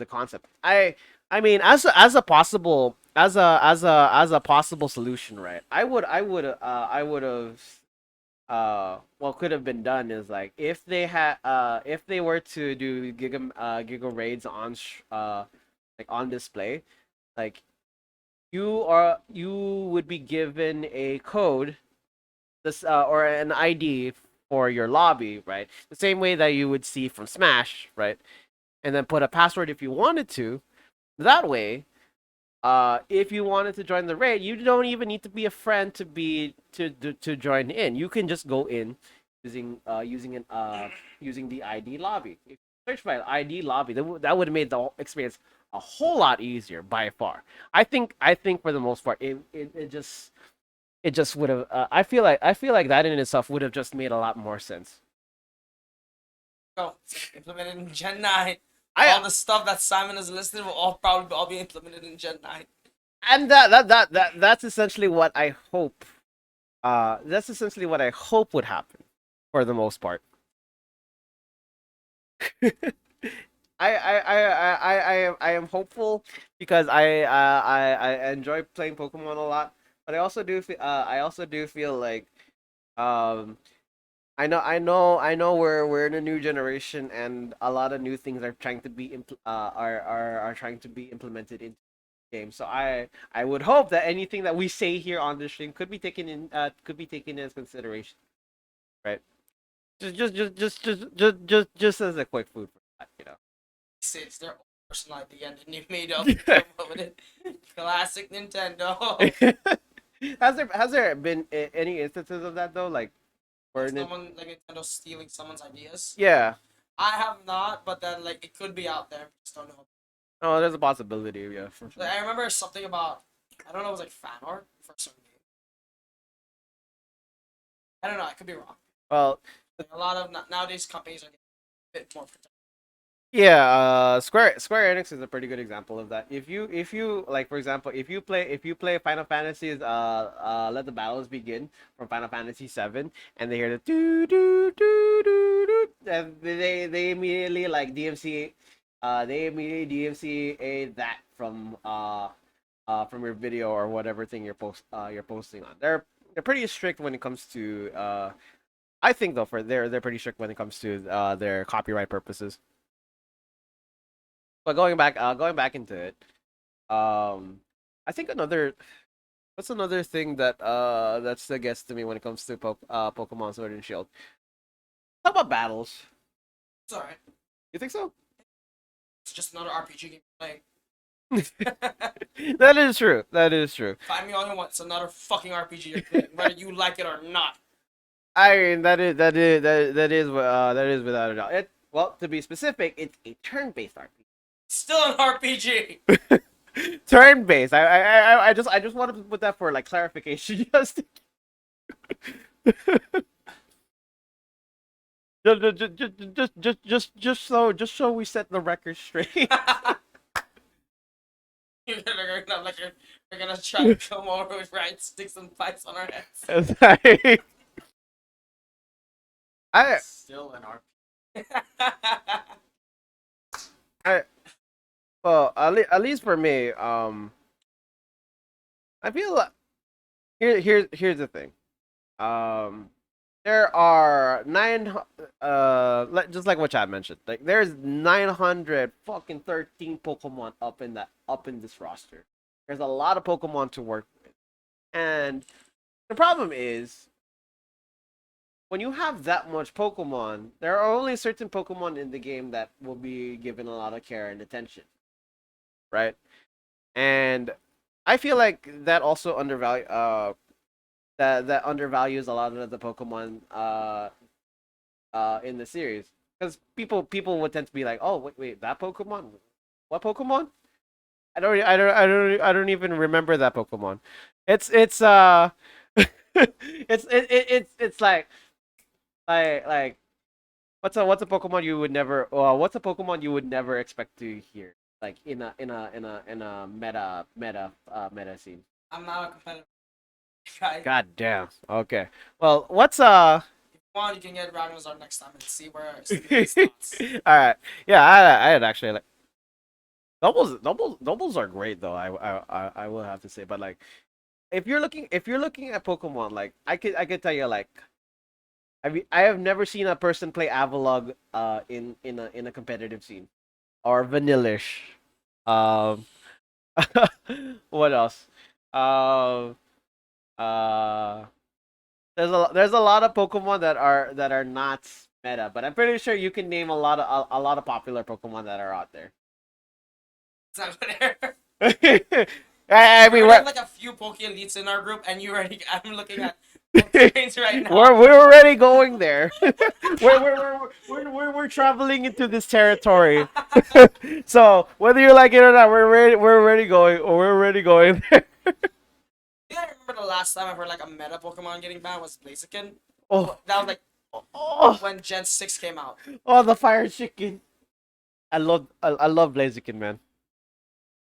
concept. I mean, as a possible as a possible solution, right? I would have what could have been done is, like, if they were to do giga raids on like on display, like you would be given a code, this or an ID for your lobby, right? The same way that you would see from Smash, right? And then put a password if you wanted to. That way, if you wanted to join the raid, you don't even need to be a friend to join in. You can just go in using the ID lobby. If you search by ID lobby, that would have made the whole experience a whole lot easier by far. I think for the most part, it just would have. I feel like that in itself would have just made a lot more sense. Go. Implemented in Gen 9. I All the stuff that Simon has listed will all be implemented in Gen 9. and that's essentially what I hope. That's essentially what I hope would happen for the most part. I am hopeful because I enjoy playing Pokemon a lot, but I also do feel like um I know we're in a new generation, and a lot of new things are trying to be are trying to be implemented into the game. So I would hope that anything that we say here on the stream could be taken into consideration, right? Just as a quick food for thought, you know. It's their own personality and then you made up it. Classic Nintendo. Has there been any instances of that though, like where Someone like Nintendo stealing someone's ideas. yeah. I have not, but then like it could be out there. Just don't know. Oh, there's a possibility, yeah, for sure. Like, I remember something about I don't know, it was like fan art for a certain game. I don't know. I could be wrong. Well, Like, a lot of nowadays companies are getting a bit more protective. yeah, Square Enix is a pretty good example of that. If you like, for example, if you play Final Fantasy's Let the Battles Begin from Final Fantasy 7, and they hear the doo, and they immediately like DMC they immediately DMCA that from your video or whatever thing you're posting on. They're pretty strict when it comes to I think though, for they're pretty strict when it comes to their copyright purposes. But going back into it, I think another what's another thing that still gets to me when it comes to Pokemon Sword and Shield. How about battles? It's alright. You think so? It's just another RPG game playing. That is true. That is true. Find me all you want. It's another fucking RPG you're playing, whether you like it or not. I mean, that is without a doubt. Well, to be specific, it's a turn-based RPG. Still an RPG. Turn-based. I just wanted to put that for like clarification. Just so we set the record straight. You're gonna try to come over with right sticks and pipes on our heads. It's like- I Still an RPG. I well at least for me, I feel like here's the thing. There are just like what Chad mentioned. Like there's 900 fucking 13 Pokemon up in this roster. There's a lot of Pokemon to work with. And the problem is when you have that much Pokemon, there are only certain Pokemon in the game that will be given a lot of care and attention. Right? And I feel like that also that undervalues a lot of the Pokemon in the series because people would tend to be like, oh wait that Pokemon, what Pokemon? I don't even remember that Pokemon. It's it's like what's a Pokemon you would never what's a Pokemon you would never expect to hear like in a meta scene. I'm not a competitive guy. God damn. Okay. Well, what's If you want, you can get Ragnarok next time and see where Steven's thoughts. All right. Yeah, I had actually like doubles are great though. I will have to say, but like if you're looking at Pokemon, like I could tell you like I have never seen a person play Avalugg in a competitive scene or Vanillish. Um, what else? Um, uh, there's a lot of Pokemon that are not meta, but I'm pretty sure you can name a lot of popular Pokemon that are out there. It's not fair. I mean, We have like a few Poke Elites in our group, and you already. I'm looking at screens right now. we're already going there. We're traveling into this territory. So whether you like it or not, we're already going. Or we're already going there. Yeah, I remember the last time I heard like a meta Pokemon getting banned was Blaziken. Oh, That was like oh, when Gen 6 came out. oh, the fire chicken. I love Blaziken, man.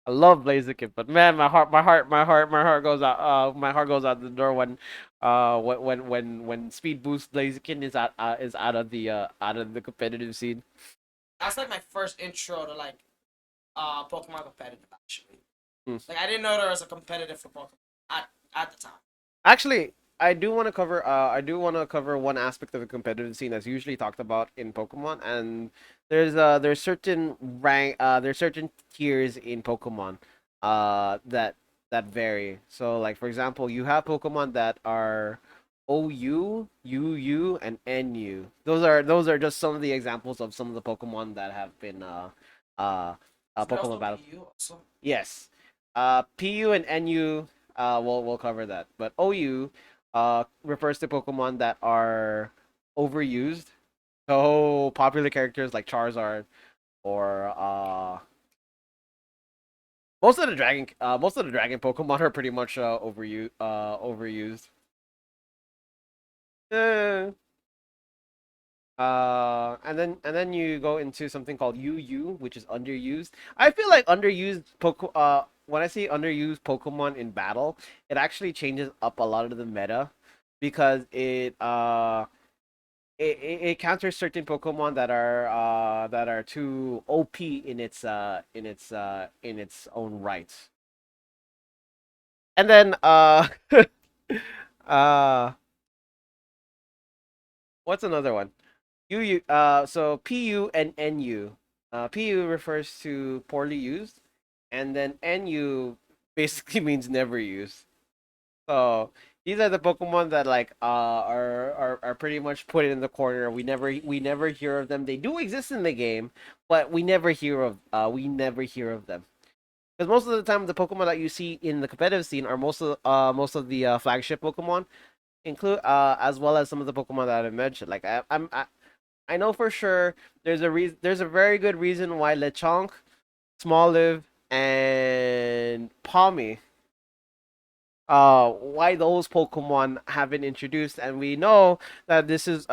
I love Blaziken, but man, my heart goes out. My heart goes out the door when Speed Boost Blaziken is out of the competitive scene. That's like my first intro to like Pokemon competitive actually. Hmm. Like I didn't know there was a competitive for Pokemon at the time. Actually, I do want to cover. I do want to cover one aspect of the competitive scene that's usually talked about in Pokemon, and there's certain there's certain tiers in Pokemon, that vary. So, like for example, you have Pokemon that are OU, UU, and NU. Those are just some of the examples of some of the Pokemon that have been uh Is there Pokemon also battle. PU also? Yes. PU and NU, we'll cover that. But OU, refers to Pokemon that are overused. So popular characters like Charizard or most of the dragon Pokemon are pretty much overused. Eh, and then you go into something called UU, which is underused. I feel like when I see underused Pokemon in battle, it actually changes up a lot of the meta because it counters certain Pokemon that are too OP in its own right. And then uh what's another one? So PU and NU. PU refers to poorly used, and then NU basically means never used. So These are the Pokemon that like are pretty much put in the corner. We never hear of them. They do exist in the game, but we never hear of them. Because most of the time, the Pokemon that you see in the competitive scene are most of the flagship Pokemon, include as well as some of the Pokemon that I mentioned. Like I know for sure there's a very good reason why Lechonk, Smoliv, and Palmy why those Pokemon have been introduced, and we know that this is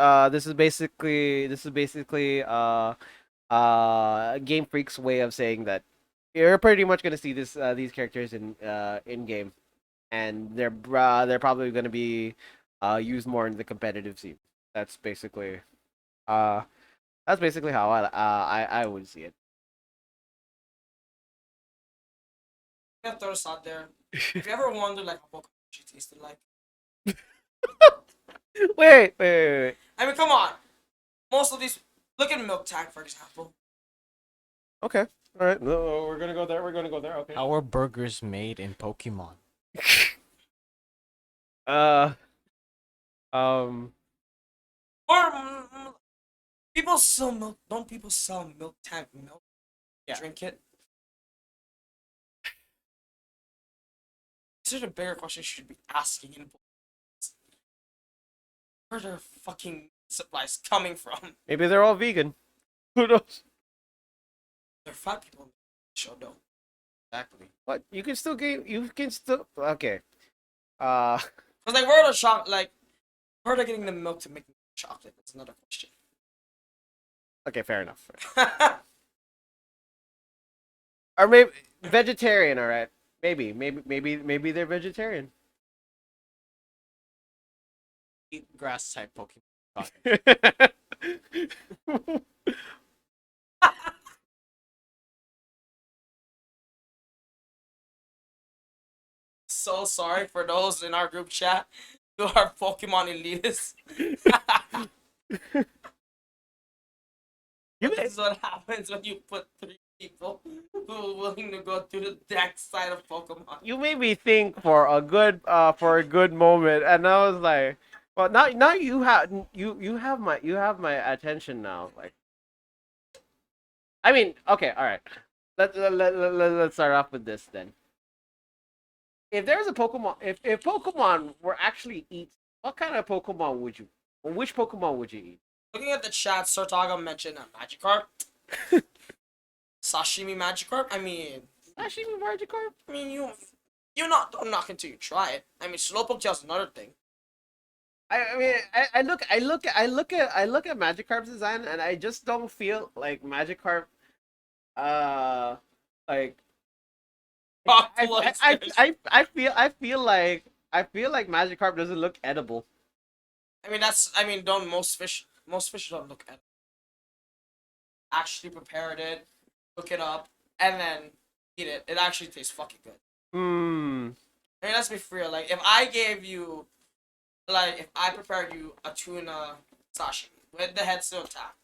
basically Game Freak's way of saying that you're pretty much gonna see these characters in game, and they're probably gonna be used more in the competitive scene. That's basically uh that's basically how I would see it. I'm gonna throw this out there. If you ever wondered like how Pokemon actually tasted like, Wait. I mean, come on. Most of these, look at Milk Tag for example. Okay. All right. No, we're gonna go there. We're gonna go there. Okay. How are burgers made in Pokemon? Uh. Um. Or people sell milk. Don't people sell Milk Tag milk? Yeah. Drink it. These are the bigger questions you should be asking in where are their fucking supplies coming from? Maybe they're all vegan. Who knows? They're fat people in the show though. Exactly. What? You can still get. You can still. Okay. Uh. Cause like where are the where are they getting the milk to make chocolate? That's another question. Okay. Fair enough. Or maybe vegetarian. All right. Maybe they're vegetarian. Eat grass type Pokemon. So sorry for those in our group chat who are Pokemon elitists. You This may, is what happens when you put three people who are willing to go to the dark side of Pokemon. you made me think for a good moment, and I was like, well, now you have my attention now. Like, I mean, okay, all right. Let's start off with this then. If there's a Pokemon, if Pokemon were actually eat, what kind of Pokemon would you? Or which Pokemon would you eat? Looking at the chat, Sartaga mentioned a Magikarp. Sashimi Magikarp. Sashimi Magikarp? I mean you not don't knock until you try it. I mean Slowpoke Gel's another thing. I mean, I look at Magikarp's design, and I just don't feel like Magikarp. Uh, like Pop I I, I, Cloysters. I feel like Magikarp doesn't look edible. I mean don't most fish don't look at it. Actually prepared it, cook it up, and then eat it. It actually tastes fucking good. Hmm. I mean let's be real. Like if I prepared you a tuna sashimi with the head still intact,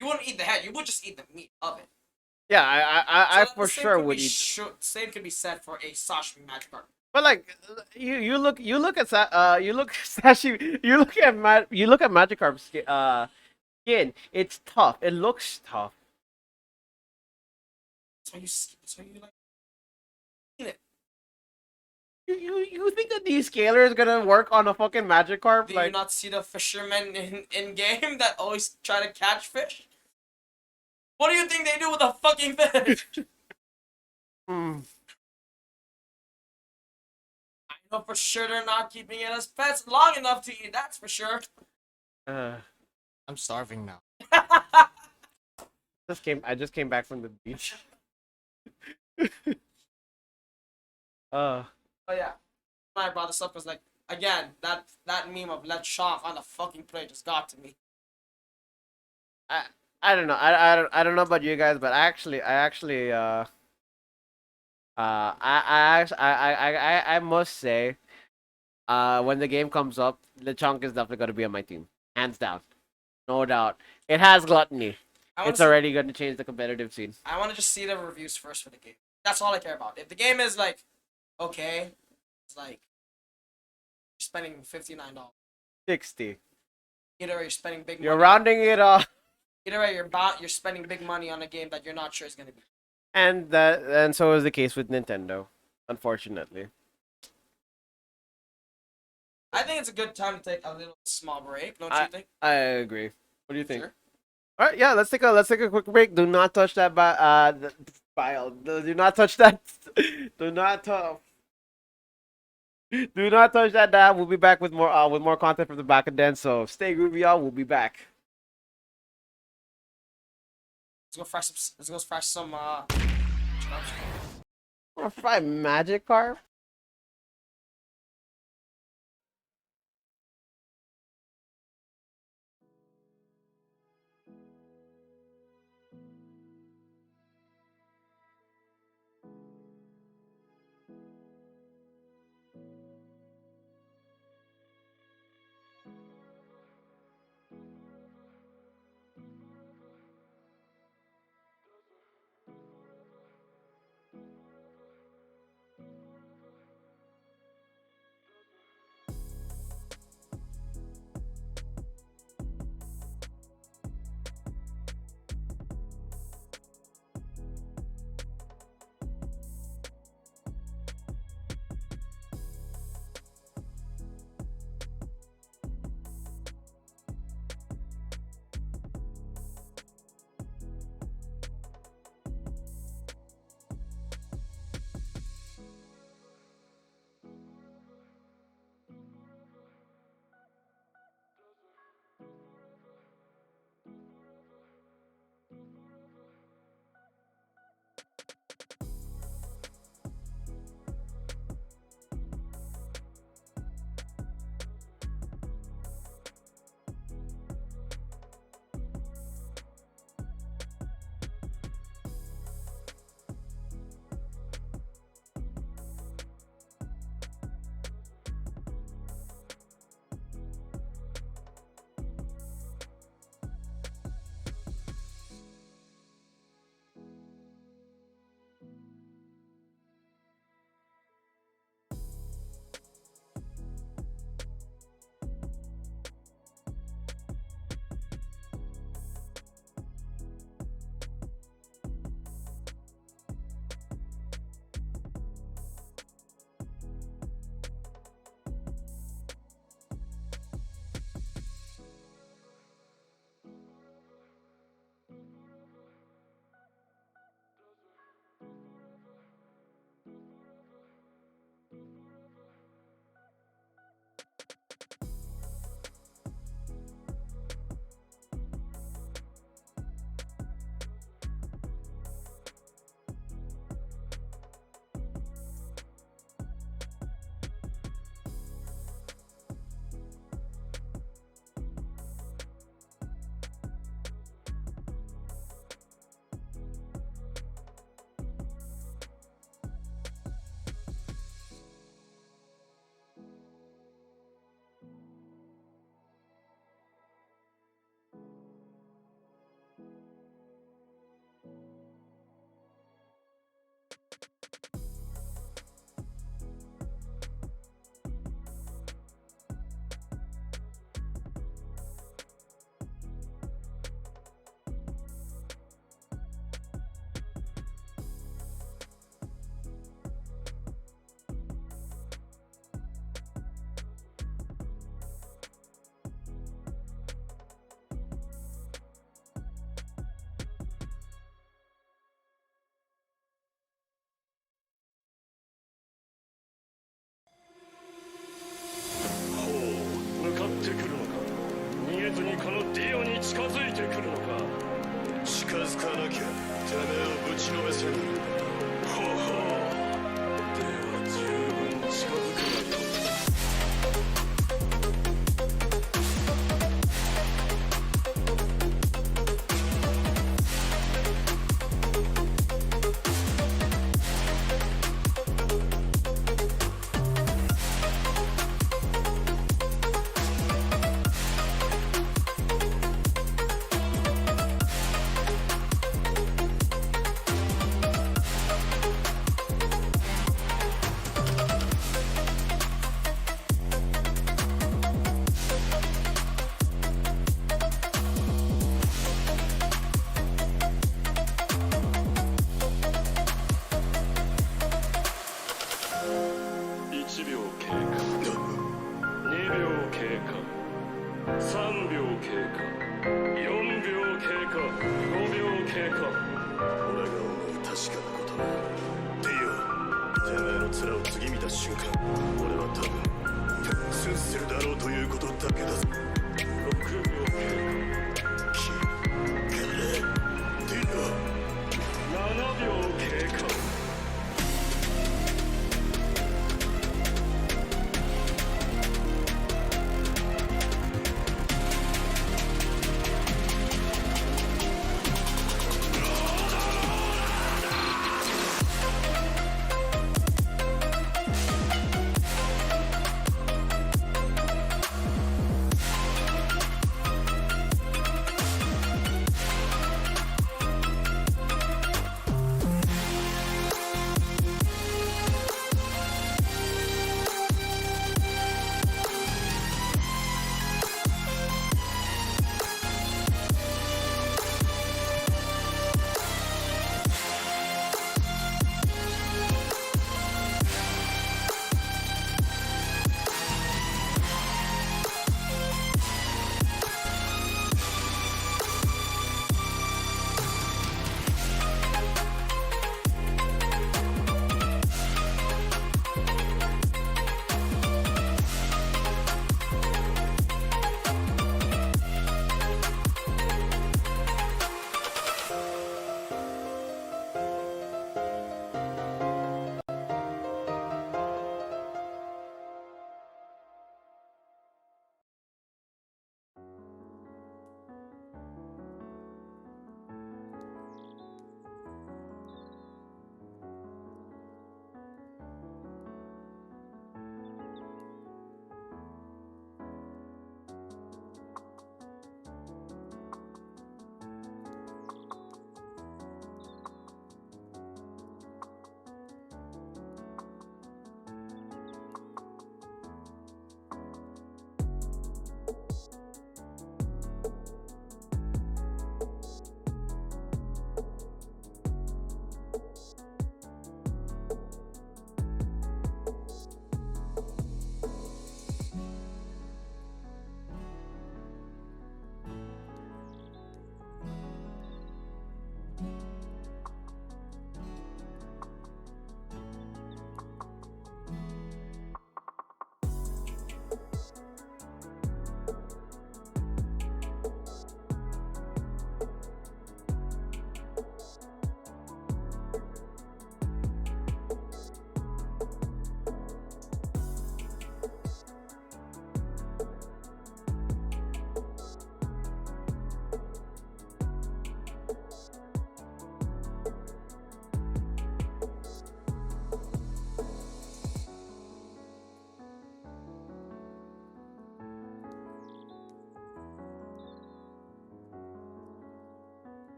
you wouldn't eat the head. You would just eat the meat of it. Yeah, I So for sure would eat. Same could be said for a sashimi Magikarp. But like you look at Sashi you look at Magikarp's skin. It's tough. It looks tough. That's why you like eat it. You think that descaler is gonna work on a fucking Magikarp? Do you Like, not see the fishermen in game that always try to catch fish? What do you think they do with a fucking fish? hmm. I know for sure they're not keeping it as pets long enough to eat. That's for sure. Uh, I'm starving now. I just came back from the beach. Uh, Oh yeah, when I brought this up was like again that meme of let's shop on the fucking plate just got to me. I I don't know. I don't know about you guys, but I actually I must say when the game comes up, Lechonk is definitely gonna be on my team, hands down, no doubt. It has gluttony. I want It's to already going to change the competitive scene. I want to just see the reviews first for the game. That's all I care about. If the game is like okay, it's like You're spending $59. 60. Either way, you're spending big You're money. rounding it up. Either way, you're spending big money on a game that you're not sure is gonna be. And so is the case with Nintendo, unfortunately. I think it's a good time to take a little small break. Don't I- you think? I agree. What do you think? Sure. All right, yeah, let's take a quick break. Do not touch that file. Do not touch that. Do not touch. Do not touch that dial. We'll be back with more content from the back of den. So stay groovy, y'all. We'll be back. Let's go fresh some. Or fry magic carp. 秒経過3秒経過4秒経過5秒経過俺が思う確かなことはディオてめえの面を次見た瞬間俺は多分スンするだろうということだけだぞ6秒経過キガレディオ7秒経過8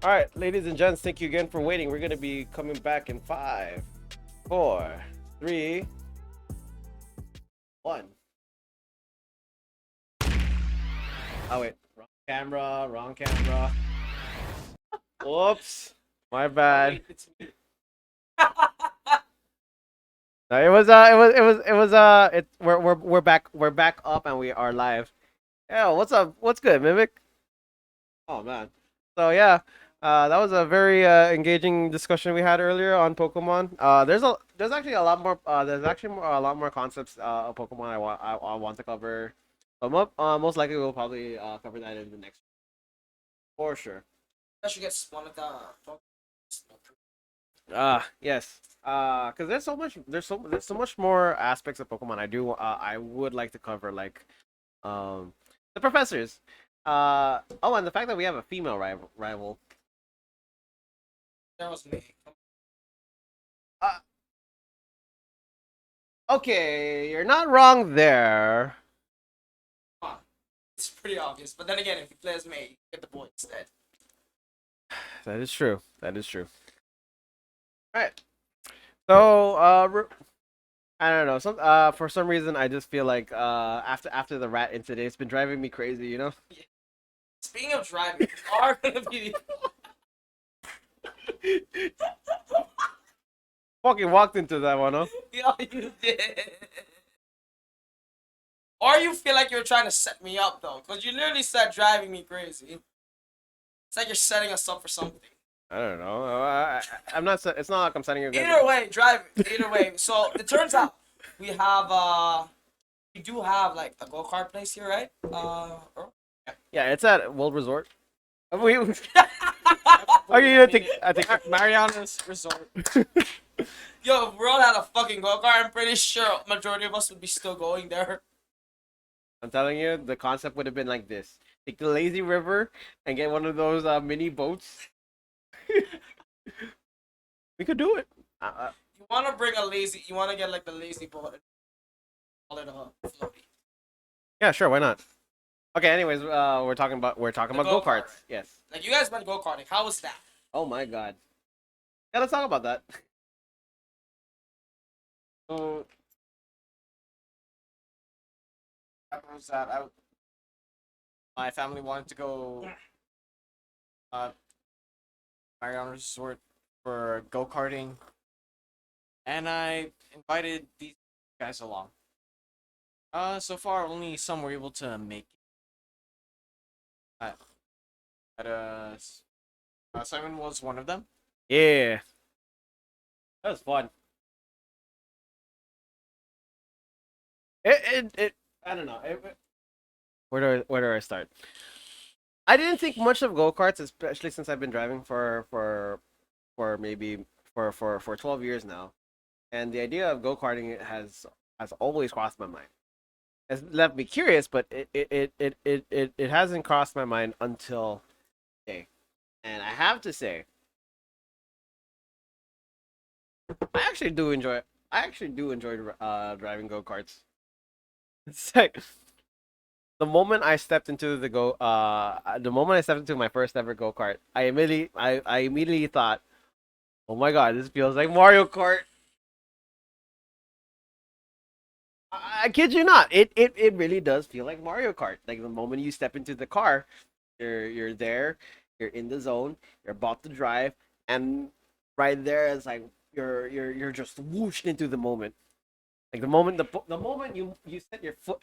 All right, ladies and gents, thank you again for waiting. We're gonna be coming back in 5, 4, 3, 1. Oh wait, wrong camera, wrong camera. Whoops, my bad. Wait, it's me. No, we're back up and we are live. Yeah, what's up? What's good, Mimic? Oh man. So yeah, that was a very engaging discussion we had earlier on Pokemon. There's actually a lot more a lot more concepts of Pokemon I want to cover. But most likely we'll probably cover that in the next for sure. I should get one of the. Yes. Because there's so much more aspects of Pokemon I would like to cover, like the professors. Oh, and the fact that we have a female rival. That was me. Uh, okay, you're not wrong there. Come on. It's pretty obvious. But then again, if you play as me, you get the boy instead. That is true. That is true. All right. So, I don't know. For some reason, I just feel like after the rat incident, it's been driving me crazy. You know. Speaking of driving, we are gonna be. Fucking walked into that one, huh? Yeah, you did. Or you feel like you're trying to set me up though, because you literally said driving me crazy. It's like you're setting us up for something. I don't know. I'm not. It's not like I'm setting you. Either way, driving. Either way. So it turns out we have we do have like a go-kart place here, right? Earl? Yeah, it's at World Resort. We, are you gonna think? I think. Mariana's Resort. Yo, if World had a fucking go-kart, I'm pretty sure majority of us would be still going there. I'm telling you, the concept would have been like this: take the lazy river and get one of those mini boats. We could do it. You want to bring a lazy? You want to get like the lazy boat? Call it a floaty. Yeah, sure. Why not? Okay. Anyways, we're talking about The go-karts. go-kart. Yes. Like you guys went go-karting. How was that? Oh my god. Yeah, let's talk about that. So that was that. My family wanted to go Mariana's Resort for go karting, and I invited these guys along. So far only some were able to make it. Simon was one of them. Yeah. That was fun. It I don't know. Where do I start? I didn't think much of go-karts, especially since I've been driving maybe for 12 years now. And the idea of go-karting has always crossed my mind. It's left me curious, but it hasn't crossed my mind until today. And I have to say, I actually do enjoy driving go-karts. It's like the moment I stepped into my first ever go-kart, I immediately thought, "Oh my god, this feels like Mario Kart." I kid you not. It really does feel like Mario Kart. Like the moment you step into the car, you're there, you're in the zone, you're about to drive, and right there it's like you're just whooshed into the moment. Like the moment you set your foot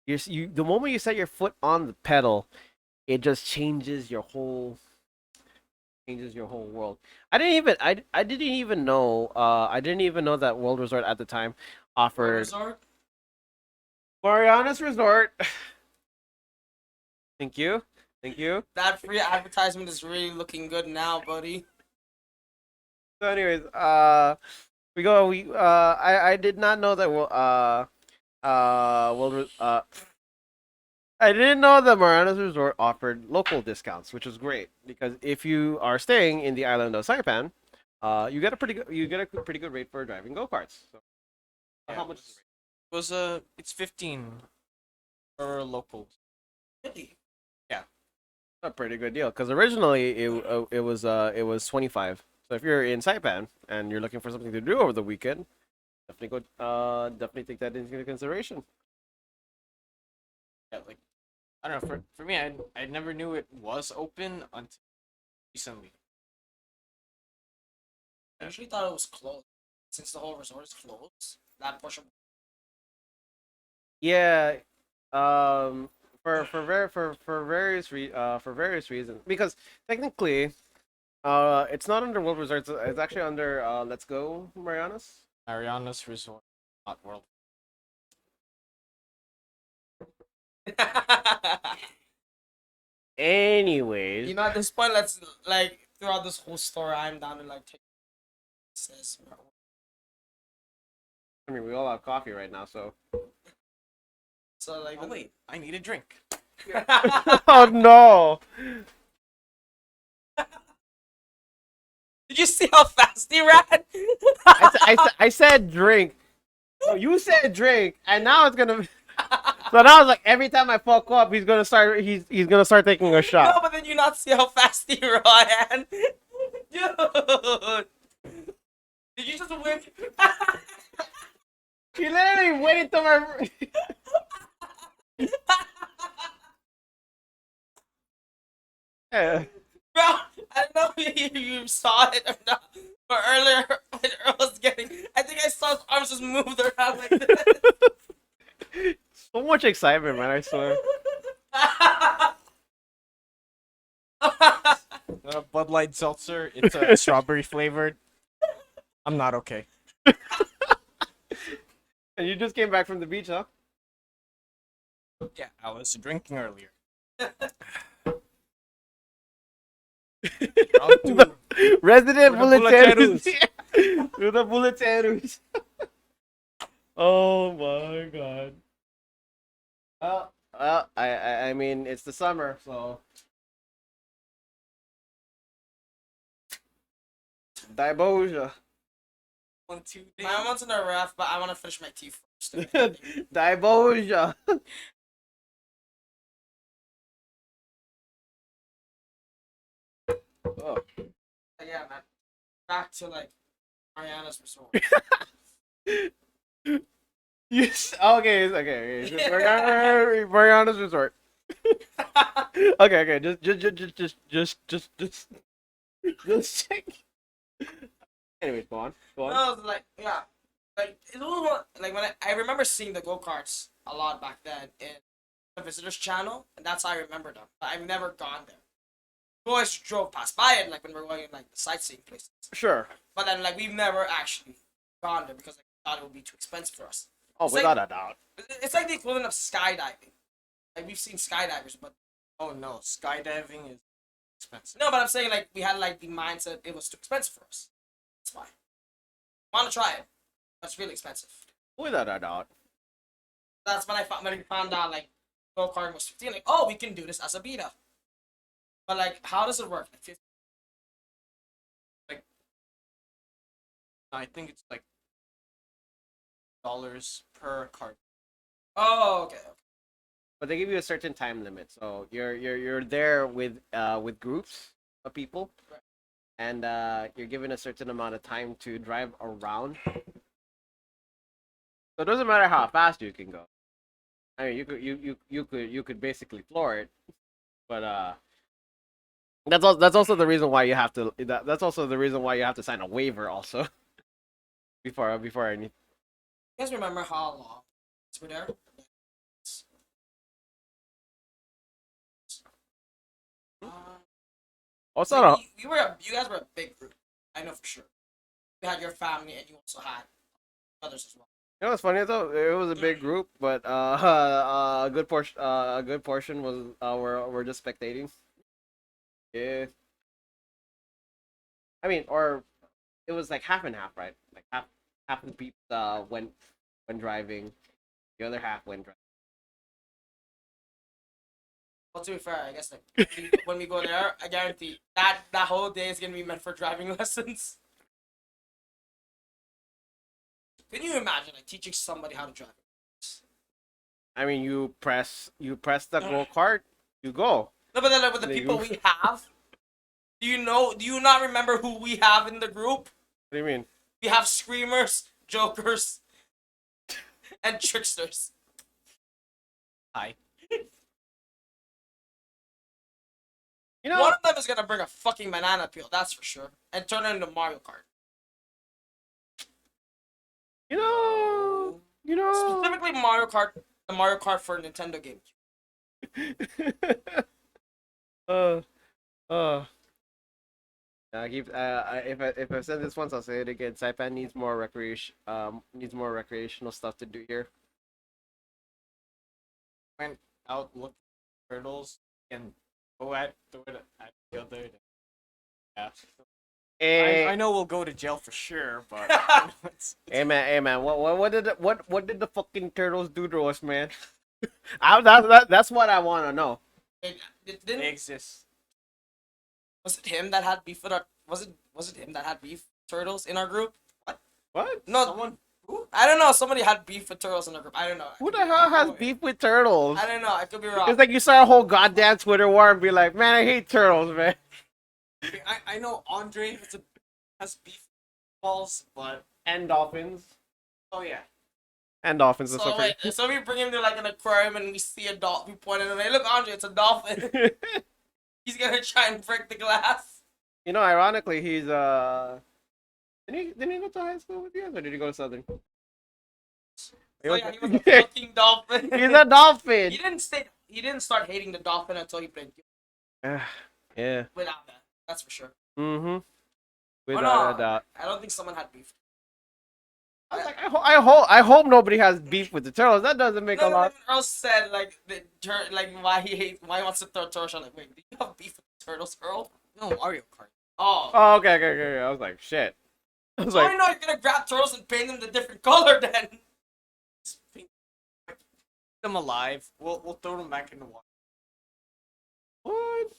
the moment you set your foot on the pedal, it just changes your whole world. I didn't even know that World Resort at the time offered Resort? Mariana's Resort. Thank you. Thank you. That free advertisement is really looking good now, buddy. So anyways, I did not know that I didn't know that Mariana's Resort offered local discounts, which was great because if you are staying in the island of Saipan, you get a pretty good rate for driving go-karts. So, Yeah, how much? It was it's 15 for locals. Really? Yeah. A pretty good deal because originally it was 25. So if you're in Saipan and you're looking for something to do over the weekend, definitely definitely take that into consideration. Yeah, like I don't know. For me, I never knew it was open until recently. I usually thought it was closed. Since the whole resort is closed, that portion. Yeah, um, for various reasons because technically, it's not under World Resorts. It's actually under Let's Go Marianas. Mariana's Resort, not World. Anyways, You know, at this point, let's like throughout this whole story, I'm down to like take this. I mean we all have coffee right now, so. So like, Oh wait, I need a drink. Oh no! did you see how fast he ran? I said drink. No, you said drink, and now it's gonna. So now it's like every time I fuck up, he's gonna start taking a No, shot. but then you not see how fast he ran, dude. Did you just win? He literally waited till my. Yeah. Bro, I don't know if you saw it or not, but earlier when Earl was getting, I think I saw his arms just moved around like this. So much excitement, man! I swear. Bud Light seltzer. It's strawberry flavored. I'm not okay. And you just came back from the beach, huh? Yeah, I was drinking earlier. Round two. Resident For the Buleteros. With the Buleteros. Oh my god. I mean, it's the summer, so. Diboja. 1, 2 days. My one's in the ref, but I want to finish my tea first. Diboja. Oh. Yeah, man. Back to like Mariana's resort. Yes. Okay. Okay. Mariana's Resort. Okay. Just check. Anyways, go on. Go on. No, like yeah, like it was like when I remember seeing the go karts a lot back then in the visitors channel, and that's how I remember them. But I've never gone there. We always drove past by it, like when we were going in like the sightseeing places. Sure. But then like we've never actually gone there because like, we thought it would be too expensive for us. Oh, It's without like- a doubt. It's like the equivalent of skydiving. Like we've seen skydivers, but Oh no, skydiving is expensive. no, but I'm saying like we had like the mindset it was too expensive for us. That's why. Want to try it? But it's really expensive. Without a doubt. That's when we found out like go karting was 15. Like, oh, we can do this as a beta. But like, how does it work? Like, 15? I think it's like dollars per card. Oh, okay. But they give you a certain time limit, so you're there with groups of people, Right. and you're given a certain amount of time to drive around. So it doesn't matter how fast you can go. I mean, you could basically floor it, but that's also the reason why you have to that's also the reason why you have to sign a waiver also before any. You guys remember how long we're there? Oh, it's not a. You guys were a big group. I know for sure. You had your family, and you also had others as well. You know what's funny though? It was a big group, but a good portion was were just spectating. Yeah. I mean, or it was like half and half, right? Like half the people went when driving, the other half went driving. Well, to be fair, I guess like when we go there, I guarantee that whole day is gonna be meant for driving lessons. Can you imagine like teaching somebody how to drive? I mean, you press the go kart, you go. No, but then like, with the They people goof. we have, do you know? Do you not remember who we have in the group? What do you mean? We have screamers, jokers, and tricksters. Hi. You know, One of them is gonna bring a fucking banana peel, that's for sure, and turn it into Mario Kart. you know. Specifically Mario Kart, the Mario Kart for Nintendo game. uh, uh. If I said this once, I'll say it again. Saipan needs more recreational stuff to do here. Went out looking for turtles and throw it at the other. Yeah. I know we'll go to jail for sure, but it's Hey man, what did the fucking turtles do to us, man? That's what I want to know. Didn't, they exist. was it him that had beef with our? Was it him that had beef with turtles in our group? What? No, Someone I don't know. Somebody had beef with turtles in our group. I don't know. Who the hell has beef with turtles? I don't know. I could be wrong. It's like you start a whole goddamn Twitter war and be like, man, I hate turtles, man. I know Andre has beef with balls, but And dolphins. oh yeah. And dolphins. So wait, so we bring him to like an aquarium and we see a dolphin. We point at him. Hey, look, Andre, it's a dolphin. He's gonna try and break the glass. You know, ironically, he's didn't he go to high school with you guys, or did he go to Southern? So yeah, he was a fucking dolphin. He's a dolphin. He didn't stay. He didn't start hating the dolphin until he played Yeah. without that. That's for sure. Mm-hmm. Oh, Without no, a doubt. I don't think someone had beef. I was like, I hope nobody has beef with the turtles. That doesn't make a lot. Earl said like why he wants to throw turtles. I'm like, wait, do you have beef with the turtles, Earl? No, Mario Kart. Oh. Oh, okay. I was like, shit. I was So I like, know you're gonna grab turtles and paint them the different color then. Keep them alive. We'll throw them back in the water. what?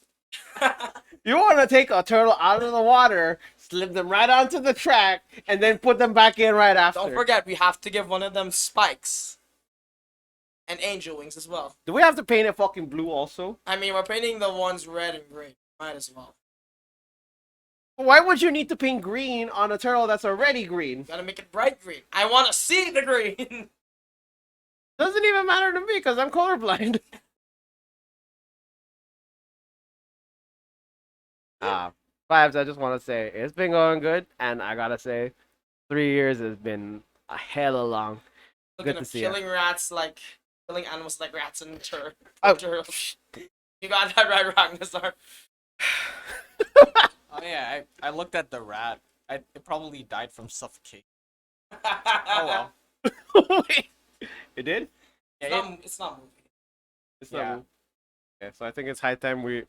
You want to take a turtle out of the water, slip them right onto the track, and then put them back in right after. Don't forget, we have to give one of them spikes. And angel wings as well. Do we have to paint it fucking blue also? I mean, we're painting the ones red and green. Might as well. Why would you need to paint green on a turtle that's already green? Gotta make it bright green. I want to see the green. Doesn't even matter to me because I'm colorblind. Vibes, I just want to say it's been going good, and I gotta say, 3 years has been a hella long. Looking Good to at see ya. killing rats like killing animals like rats and Oh. turtles. You got that right, Ragnarsar. Oh yeah, I looked at the rat. It probably died from suffocation. Oh well. It did? Yeah, It's not moving. It's not Yeah. moving. Yeah, so I think it's high time we.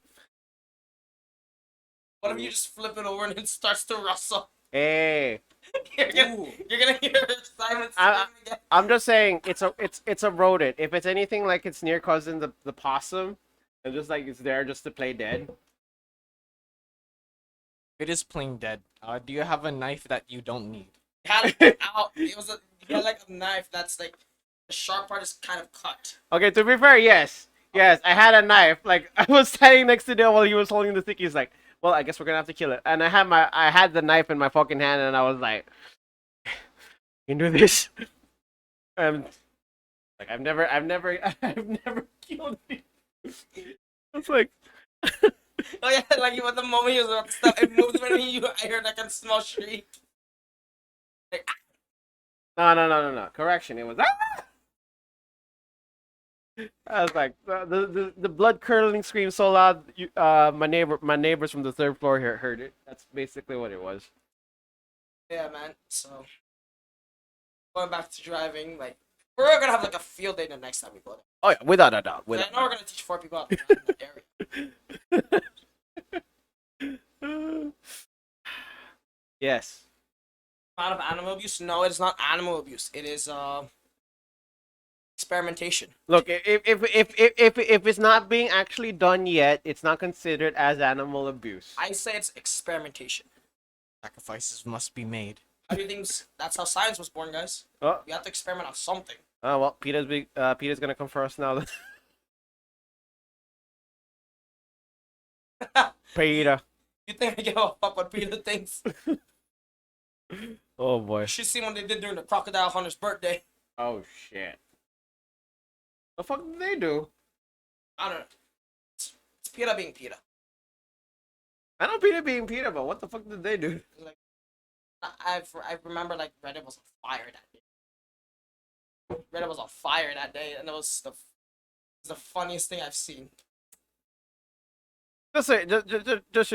What if you just flip it over and it starts to rustle? Hey, You're gonna hear Simon I- scream again. I'm just saying it's a rodent. If it's anything like its near cousin, the possum, and just like it's there just to play dead. it is plain dead. Do you have a knife that you don't need? It had it out. It was you had like a knife that's like the sharp part is kind of cut. Okay, to be fair, yes, I had a knife. Like I was standing next to him while he was holding the stick. He's like, "Well, I guess we're gonna have to kill it." And I had the knife in my fucking hand, and I was like, "You can do this." And like I've never killed it. It's like. Oh yeah, like at the moment he was about to stop, it moved and I heard like a small shriek. Like, No. Correction. It was. Ah! I was like the blood curdling scream so loud. My neighbors from the third floor here heard it. That's basically what it was. yeah, man. So going back to driving, like we're gonna have like a field day the next time we go there. Oh yeah, without a doubt. I know we're gonna teach 4 people how to drive in that area. Yes. Amount of animal abuse? No, it's not animal abuse. It is experimentation. Look, if it's not being actually done yet, it's not considered as animal abuse. I say it's experimentation. Sacrifices must be made. How do you think that's how science was born, guys? Oh, You have to experiment on something. well, Peter's gonna come for us now. Peter. You think I give a fuck what Peter thinks? Oh boy. You should see what they did during the Crocodile Hunter's birthday. Oh shit. The fuck did they do? I don't know. It's Peter being Peter. I know Peter being Peter, but what the fuck did they do? Like, I remember like Reddit was on fire that day. Reddit was on fire that day, and it was the funniest thing I've seen. Just so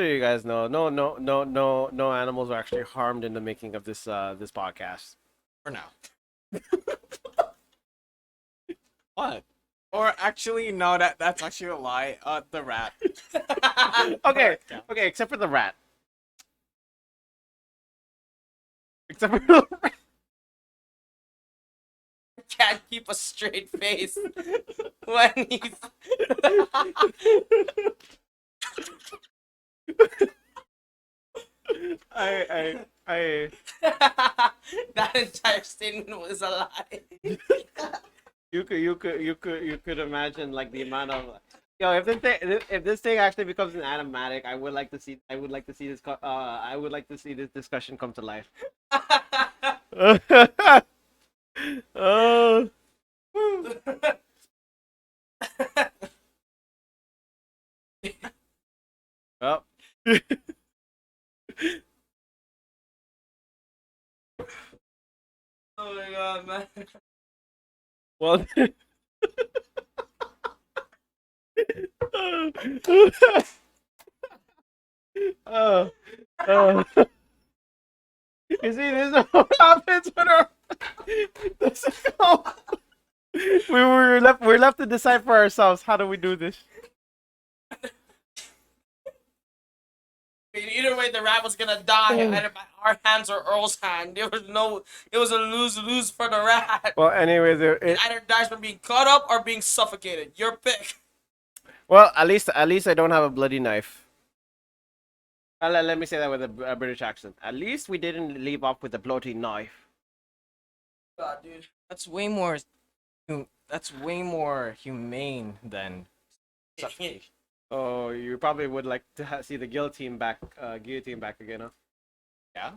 you guys know, no animals were actually harmed in the making of this this podcast. For now. What? Or actually, no, that's actually a lie. The rat. Okay, okay, except for the rat. Except for the rat. Can't keep a straight face when he's. I That entire statement was a lie. you could imagine like the amount of if this thing actually becomes an animatic, I would like to see this I would like to see this discussion come to life. Oh. Oh. Oh my god, man. Well. Oh. Oh. You see, this is what happens when our this is how we're left to decide for ourselves. How do we do this? Either way, the rat was gonna die either by our hands or Earl's hand. It was a lose-lose for the rat. Well, anyways, It either dies from being cut up or being suffocated. Your pick. well, at least I don't have a bloody knife. Let me say that with a British accent. At least we didn't leave off with a bloody knife. God, dude. That's way more. That's way more humane than suffocation. Oh, you probably would like to see the guillotine back again, huh?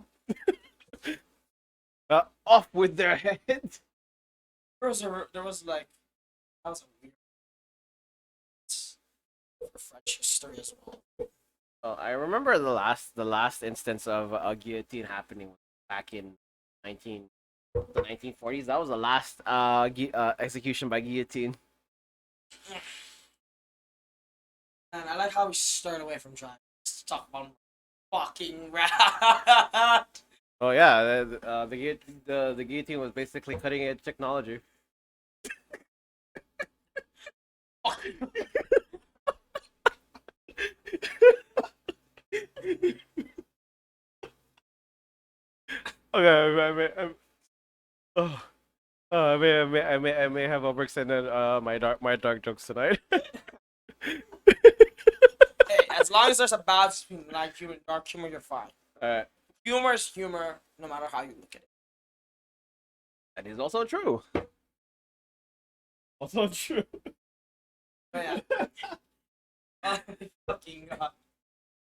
Yeah. Off with their heads. There was like that was a weird for French history as well. I remember the last instance of a guillotine happening back in the 1940s. That was the last execution by guillotine. And I like how we start away from driving. Let's talk about fucking rat. Oh yeah, the guillotine was basically cutting edge technology. Okay, oh, I may have overextended my dark jokes tonight. Hey, as long as there's a balance between light humor and dark humor, you're fine. Alright, Humor is humor, no matter how you look at it. that is also true. Also true. But yeah. Oh, fucking god.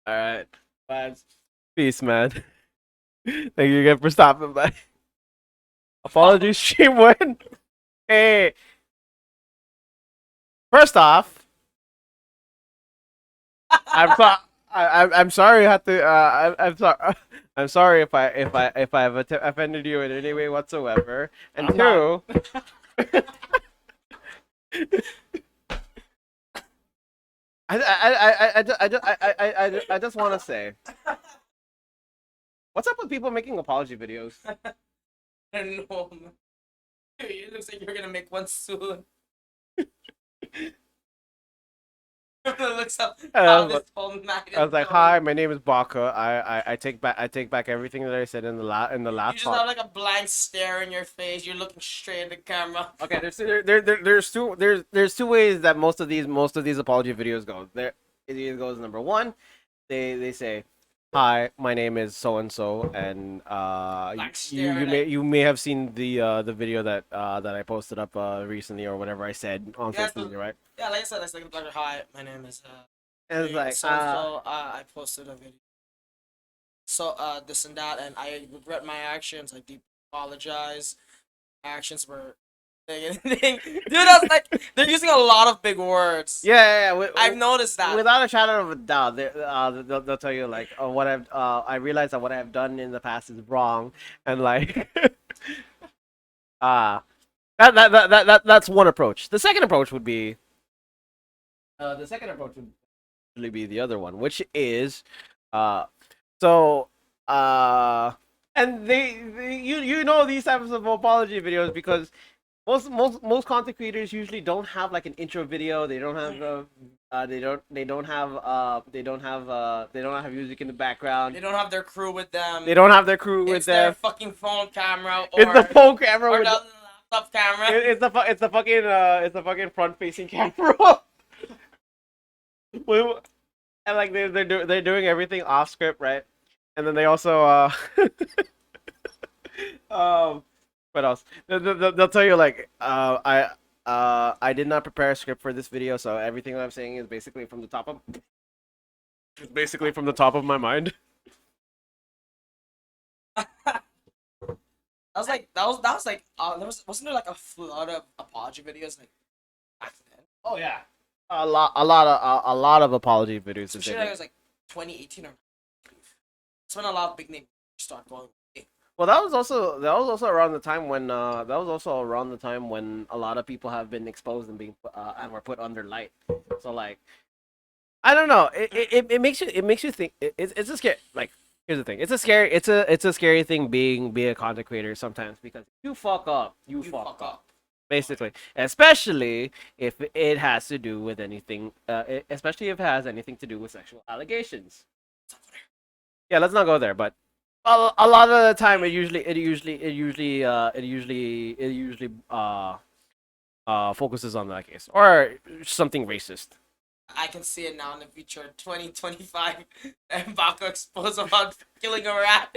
Alright, lads. Peace, man. Thank you again for stopping by. Apologies, stream win. Hey. First off, I'm sorry. I had to. I'm sorry. I'm sorry if I have offended you in any way whatsoever. And I'm two, I just want to say, what's up with people making apology videos? I don't know, man. It looks like you're gonna make one soon. It looks up how this whole night is I was like, going. "Hi, my name is Baka. I take back everything that I said in the You last just part." have like a blank stare in your face. You're looking straight at the camera. Okay, there's two ways that most of these apology videos go. It either goes number one, they say, "Hi, my name is so and so," and Like staring you may have seen the video that I posted up recently or whatever I said on Yeah, social media, right? Yeah, like I said, like hi, my name is And it's like, I posted a video. So this and that, and I regret my actions. I deeply apologize. My actions were dude. That's like they're using a lot of big words. yeah. I've noticed that. Without a shadow of a doubt, they'll tell you like, oh, what I realize that what I have done in the past is wrong, and like, uh that's one approach. The second approach would be, really be the other one, which is, uh, so, uh, and you know these types of apology videos because most content creators usually don't have like an intro video. They don't have they don't have music in the background. They don't have their crew with them. They don't have their crew with It's their them. fucking phone camera or It's the phone camera or with the laptop camera. it's the fucking front facing camera. Well, and like they're doing everything off script, right? And then they also um what else? They'll tell you like I did not prepare a script for this video, so everything that I'm saying is basically from the top of my mind. Wasn't there like a flood of apology videos like back then? Oh yeah, a lot of apology videos. So shit, like it was like 2018 or that's when a lot of big names start going. Well, that was also around the time when a lot of people have been exposed and being and were put under light. So like, I don't know. It makes you think. It's a scary, like, here's the thing. It's a scary thing being a content creator sometimes because if you fuck up, you fuck up. Basically, especially if it has to do with anything, especially if it has anything to do with sexual allegations. Yeah, let's not go there. But a lot of the time, it usually focuses on that case or something racist. I can see it now in the future. 2025, and Baco exposed about killing a rat.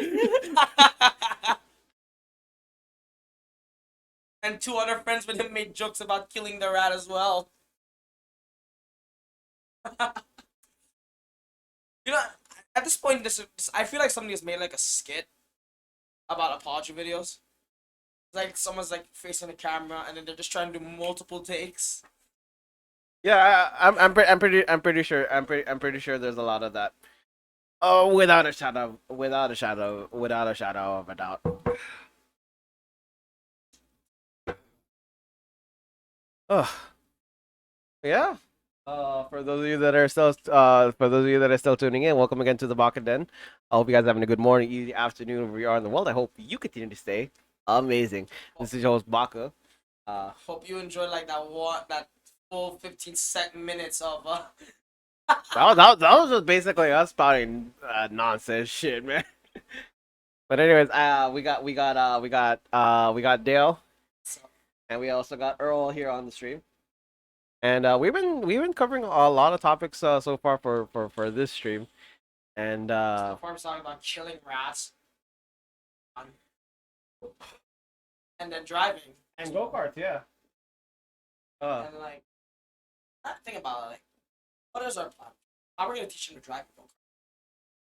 And two other friends with him made jokes about killing the rat as well. You know, at this point, I feel like somebody has made like a skit about apology videos. Like someone's like facing the camera and then they're just trying to do multiple takes. Yeah, I'm pretty sure there's a lot of that. Oh, without a shadow of a doubt. Oh, yeah. For those of you that are still tuning in, welcome again to the Baka Den. I hope you guys are having a good morning, evening, afternoon, wherever you are in the world. I hope you continue to stay amazing. This is your host Baka. Hope you enjoy like that full 15 minutes of that was just basically us spouting nonsense shit, man. But anyways, we got Dale, and we also got Earl here on the stream. And we've been covering a lot of topics so far for this stream, and so far we're talking about killing rats, and then driving and go-karts, yeah. and like I think about it, like what is our plan? How are we gonna teach him to drive a go-kart?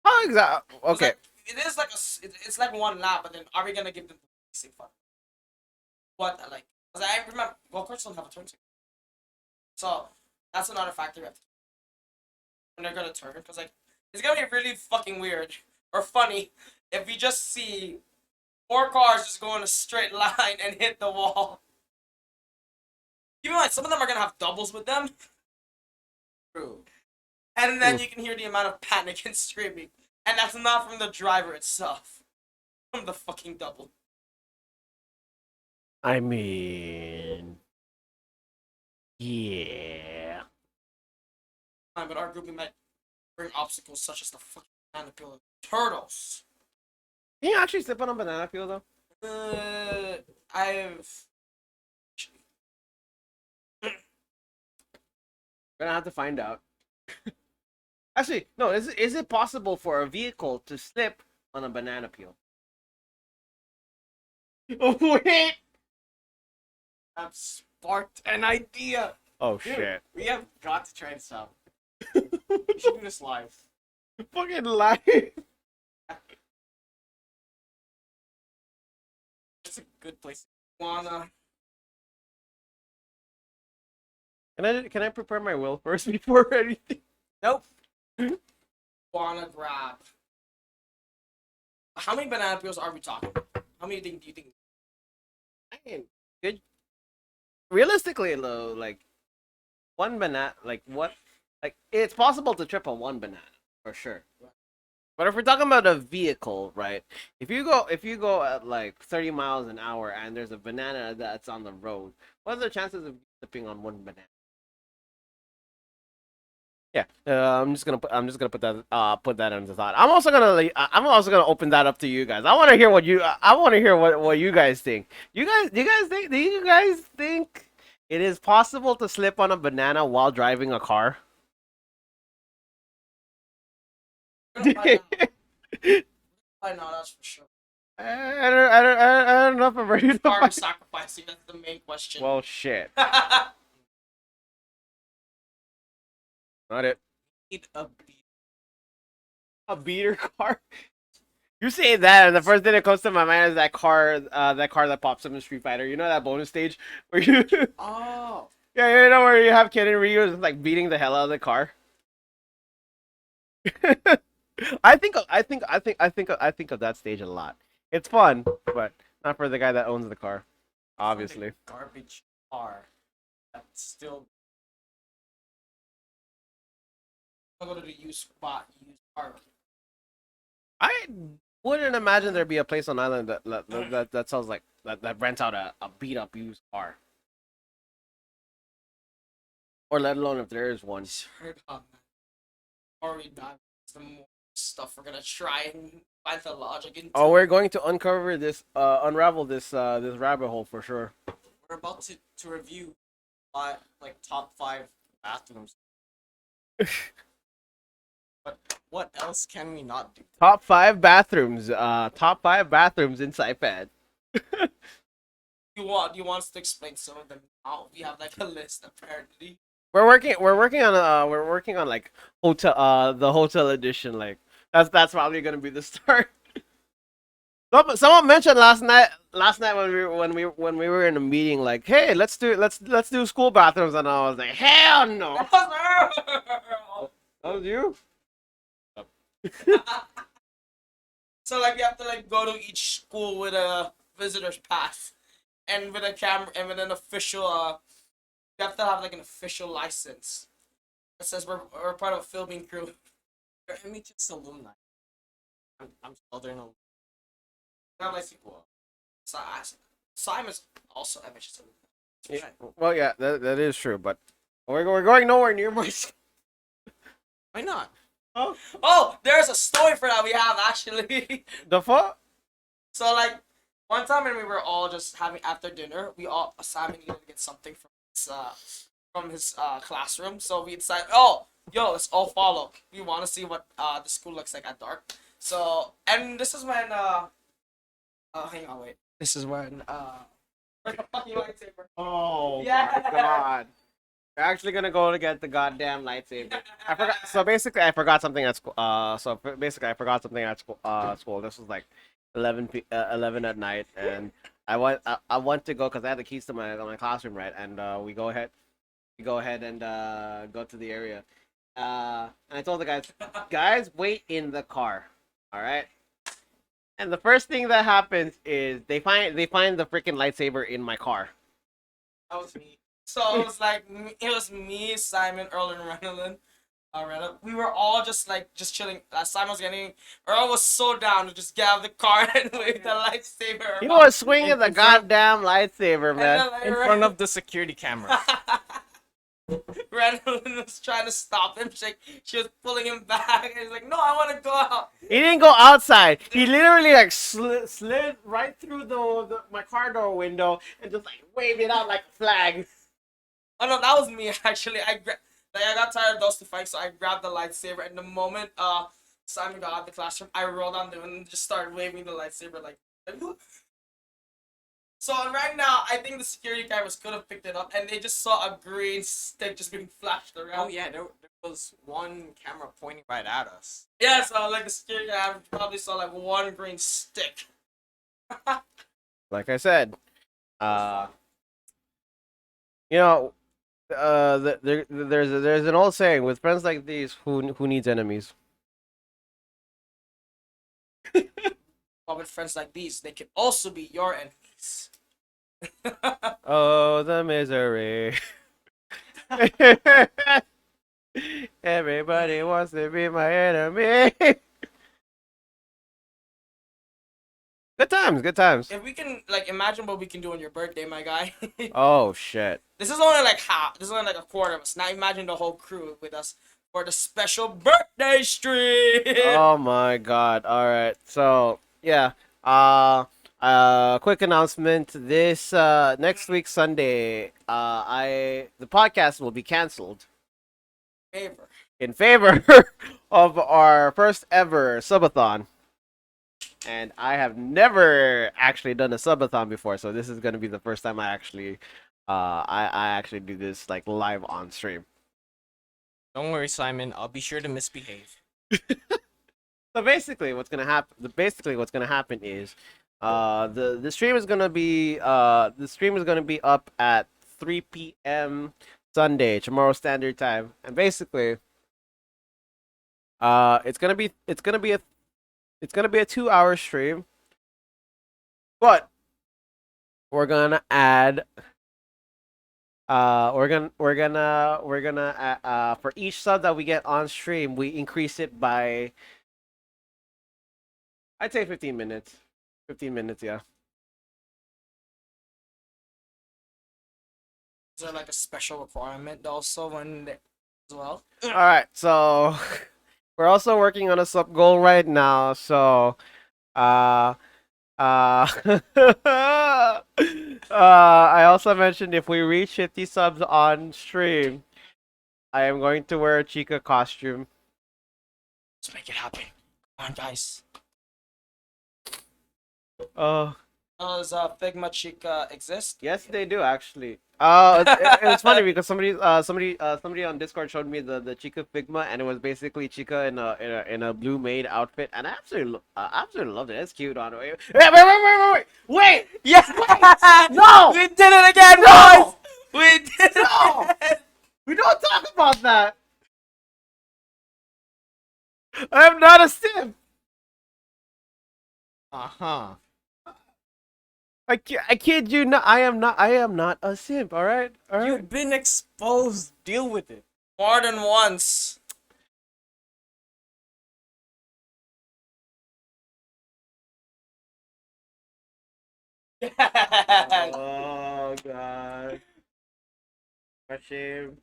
How exactly? Okay. It is like it's like one lap, but then are we gonna give them the basic fun? What like? Because I remember go-karts don't have a turn signal. So that's another factor we have to when they're gonna turn, because like it's gonna be really fucking weird or funny if we just see 4 cars just go in a straight line and hit the wall. Keep in mind, some of them are gonna have doubles with them. True. And then you can hear the amount of panic and screaming, and that's not from the driver itself, from the fucking double. I mean, yeah. But our group we might bring obstacles such as the fucking banana peel and turtles. Can you actually sip on a banana peel though? I've. We're gonna have to find out. Actually, no. Is it possible for a vehicle to slip on a banana peel? Wait. I've sparked an idea. Oh Dude, shit. we have got to try this out. We should do this live. Fucking lie. It's a good place. Wanna Can I prepare my will first before anything? nope. Wanna grab. How many banana peels are we talking? How many do you think? I mean, good. Realistically, though, like one banana, like it's possible to trip on one banana for sure. But if we're talking about a vehicle, right? If you go at like 30 miles an hour and there's a banana that's on the road, what are the chances of you slipping on one banana? Yeah, I'm just gonna put that into thought. I'm also gonna open that up to you guys. I want to hear what you guys think. Do you guys think it is possible to slip on a banana while driving a car? We're gonna find out. Find out, that's for sure. I don't know if I'm ready to Are we find. sacrificing? That's the main question. Well, shit. Not it. Need a beat. A beater car. You say that, and the first thing that comes to my mind is that car that pops up in Street Fighter. You know that bonus stage where you, Oh. yeah, you know where you have Ken and Ryu just like beating the hell out of the car. I think of that stage a lot. It's fun, but not for the guy that owns the car, obviously. Garbage car. That's still. I'll go to the used spot, used car. I wouldn't imagine there'd be a place on island that sells like that rents out a beat up used car, or let alone if there is one. Just heard on that. Already done some more stuff we're gonna try and find the logic into. Oh, we're going to unravel this rabbit hole for sure. We're about to review, like top 5 bathrooms. But what else can we not do? Top 5 bathrooms. Top 5 bathrooms in Saipan. You want us to explain some of them now? We have like a list apparently. We're working on like hotel the hotel edition. Like that's probably gonna be the start. Someone mentioned last night when we were in a meeting, like, hey, let's do school bathrooms, and I was like, hell no. That was you. So like you have to like go to each school with a visitor's pass and with a camera and with an official you have to have like an official license that says we're part of a filming crew. We're MHS alumni. I'm Southern alumni. Not like Simon's also MHS. Yeah, well, yeah, that is true, but we're going nowhere near my. Why not? Oh, there's a story for that we have actually. The fuck? So like one time when we were all just having after dinner, Simon needed to get something from his classroom. So we decided, oh, yo, let's all follow. We want to see what the school looks like at dark. So and this is when hang on, wait. This is when like a fucking lightsaber. Oh Yeah. my god. We're actually gonna go to get the goddamn lightsaber. I forgot. So basically, I forgot something at school. I forgot something at school. School. This was like 11 at night, and I want to go because I had the keys to my classroom, right? And we go ahead and go to the area. And I told the guys, wait in the car. All right. And the first thing that happens is they find the freaking lightsaber in my car. That was me. So it was me, Simon, Earl, and Renelin. We were all just chilling. Simon was getting. Earl was so down to just get out of the car and wave the lightsaber. He was swinging the goddamn lightsaber, man. In front of the security camera. Renelin was trying to stop him. She was pulling him back, and he's like, "No, I want to go out." He didn't go outside. He literally like slid right through my car door window and just like waved it out like a flag. Oh no, that was me actually. I got tired of those two fights, so I grabbed the lightsaber. And the moment Simon got out of the classroom, I rolled on them and just started waving the lightsaber like. So right now, I think the security cameras could have picked it up, and they just saw a green stick just being flashed around. Oh yeah, there was one camera pointing right at us. Yeah, so like the security guy probably saw like one green stick. Like I said, uh, you know, there's an old saying: with friends like these, who needs enemies? But with friends like these, they can also be your enemies. Oh, the misery. Everybody wants to be my enemy. Good times, good times. If we can like imagine what we can do on your birthday, my guy. Oh shit. This is only like half. This is only like a quarter of us. Now imagine the whole crew with us for the special birthday stream. Oh my god. All right. So, yeah. Quick announcement. This next week Sunday, the podcast will be canceled Favor. in favor of our first ever subathon. And I have never actually done a subathon before, so this is gonna be the first time I actually I actually do this like live on stream. Don't worry, Simon. I'll be sure to misbehave. So basically what's gonna happen is the stream is gonna be up at 3 p.m. Sunday, tomorrow standard time. And basically it's gonna be a 2-hour stream. But we're gonna add for each sub that we get on stream, we increase it by, I'd say 15 minutes. 15 minutes, yeah. Is there like a special requirement also as well? All right, so we're also working on a sub goal right now. So, uh, I also mentioned if we reach 50 subs on stream, I am going to wear a Chica costume. Let's make it happen. Come on, guys. Does Figma Chica exist? Yes, they do actually. It's funny because somebody on Discord showed me the Chica Figma, and it was basically Chica in a blue maid outfit, and I absolutely loved it. It's cute on it. Wait! Yes! No! We did it again, No! boys! We did No! it! We don't talk about that. I am not a simp. Uh-huh. I kid you not. I am not a simp. All right. You've been exposed. Deal with it. More than once. Oh god. A shame.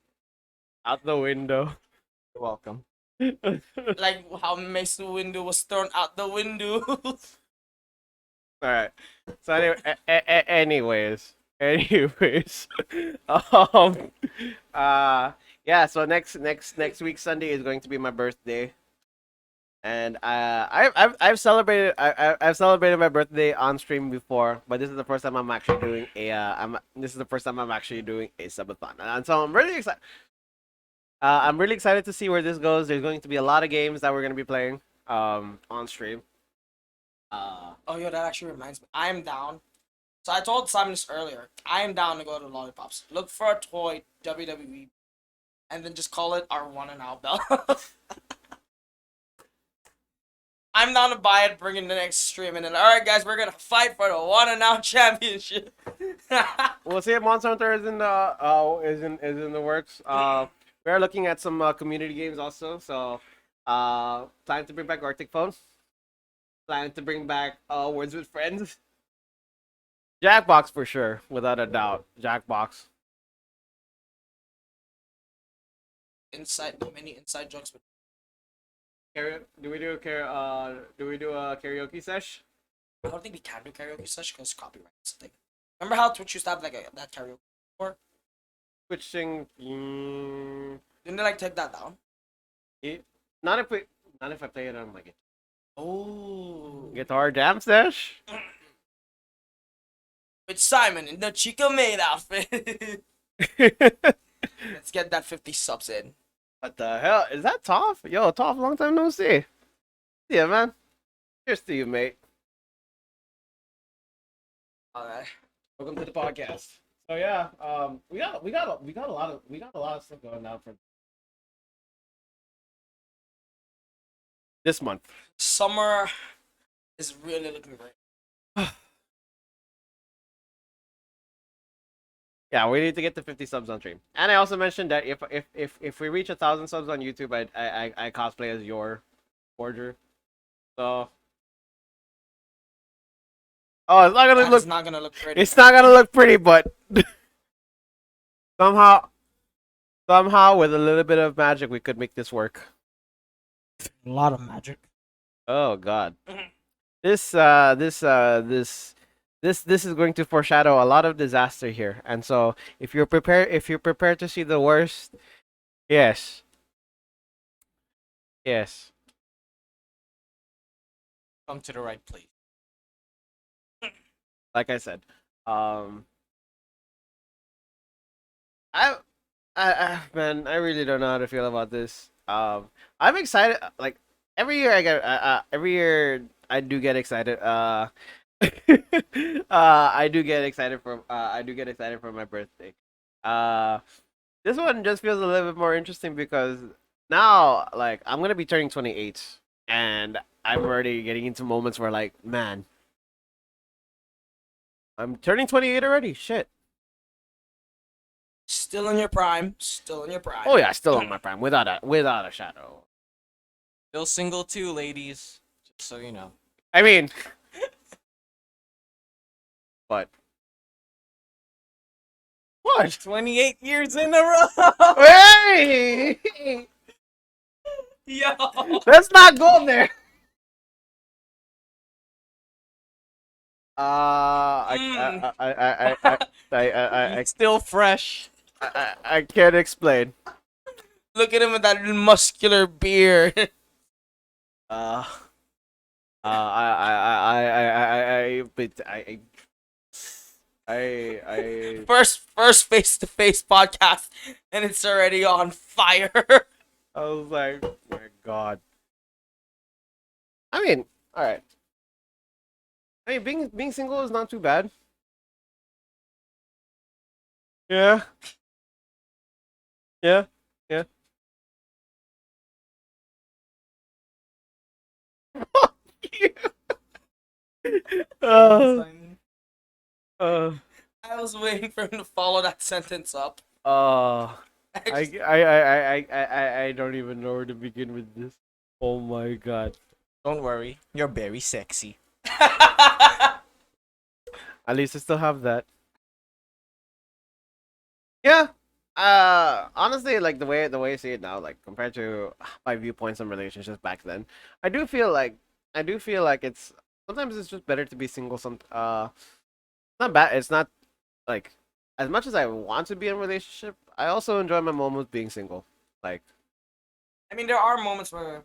Out the window. You're welcome. Like how Mason Windu was thrown out the window. Alright. So anyway, anyways. Um yeah, so next week Sunday is going to be my birthday. And I've celebrated my birthday on stream before, but this is the first time I'm actually doing a subathon, and so I'm really excited. I'm really excited to see where this goes. There's going to be a lot of games that we're going to be playing on stream. Oh, yo, that actually reminds me. I am down. So I told Simon this earlier. I am down to go to Lollipops. Look for a toy WWE, and then just call it our one and out belt. I'm down to buy it, bring it in the next stream, and then alright guys, we're gonna fight for the one and out championship. We'll see if Monster Hunter is in the works. We are looking at some community games also. So plan to bring back Arctic Phone. Plan to bring back Words with Friends. Jackbox for sure, without a doubt. Jackbox. Many inside jokes. But Do we do a karaoke sesh? I don't think we can do karaoke session because copyright is a thing. Remember how Twitch used to have like that karaoke before? Switching. Didn't they like take that down? Not if I play it on my Oh. guitar jam sesh. With Simon in the Chica Maid outfit. Let's get that 50 subs in. What the hell? Is that Toph? Yo, Toph, long time no see. Yeah, man. Cheers to you, mate. Alright. Welcome to the podcast. So yeah, we got a lot of stuff going on for this month. Summer is really looking great. Yeah, we need to get to 50 subs on stream. And I also mentioned that if we reach 1,000 subs on YouTube, I cosplay as your forger. So oh, it's not gonna That look. is not gonna look pretty. It's not gonna look pretty, but somehow with a little bit of magic, we could make this work. A lot of magic. Oh God, Mhm. this is going to foreshadow a lot of disaster here. And so, if you're prepared to see the worst, yes, yes. Come to the right place. Like I said, I, man, I really don't know how to feel about this. I'm excited. Like every year, every year I do get excited. I do get excited for my birthday. Uh, this one just feels a little bit more interesting because now, like, I'm gonna be turning 28, and I'm already getting into moments where, like, man, I'm turning 28 already. Shit. Still in your prime. Still in your prime. Oh yeah, still on my prime, without a shadow. Still single too, ladies. Just so you know. I mean, but what? 28 years in a row. Hey, Yo. let's not go there. I Still fresh. can't explain. Look at him with that muscular beard. Uh, but First face-to-face podcast, and it's already on fire. I was like, oh my God. I mean, all right. I mean, being single is not too bad. Yeah. Yeah. Yeah. uh, uh, I was waiting for him to follow that sentence up. uh, I I, just- I don't even know where to begin with this. Oh my God. Don't worry. You're very sexy. At least I still have that. Yeah. Honestly, like the way I see it now, like compared to my viewpoints on relationships back then, I do feel like it's sometimes it's just better to be single. Not bad. It's not like as much as I want to be in a relationship. I also enjoy my moments being single. Like, I mean, there are moments where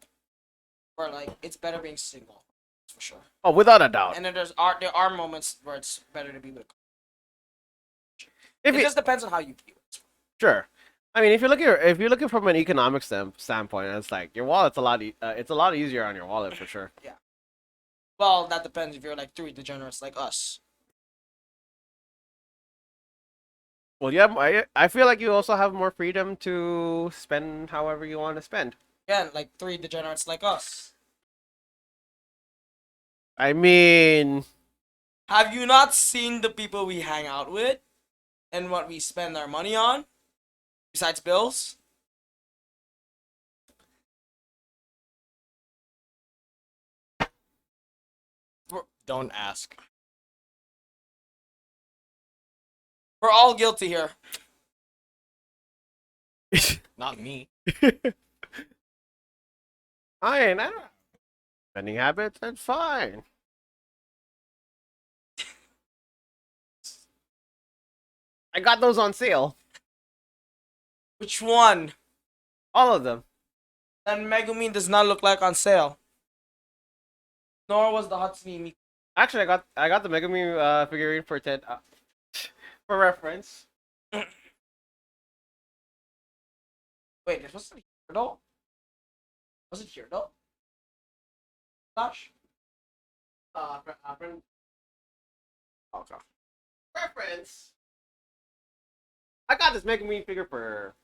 like it's better being single, for sure. oh, without a doubt. And then there are moments where it's better to be with. If It you, just depends on how you view it. sure. I mean, if you're looking from an economic standpoint, it's like your wallet's it's a lot easier on your wallet for sure. Well, that depends if you're like three degenerates like us. Well, yeah, I feel like you also have more freedom to spend however you want to spend. Again, like three degenerates like us. I mean, Have you not seen the people we hang out with and what we spend our money on? Besides bills? Don't ask. We're all guilty here. Not me. I don't spending habits. That's fine. I got those on sale. Which one? All of them. That Megumi does not look like on sale. Nor was the Hatsune Miku. Actually, I got the Megami figurine for 10 for reference. Wait, this was Hirdo? Was it Hirdo? Gosh. Friend. Okay. Preference. I got this Mega Me figure for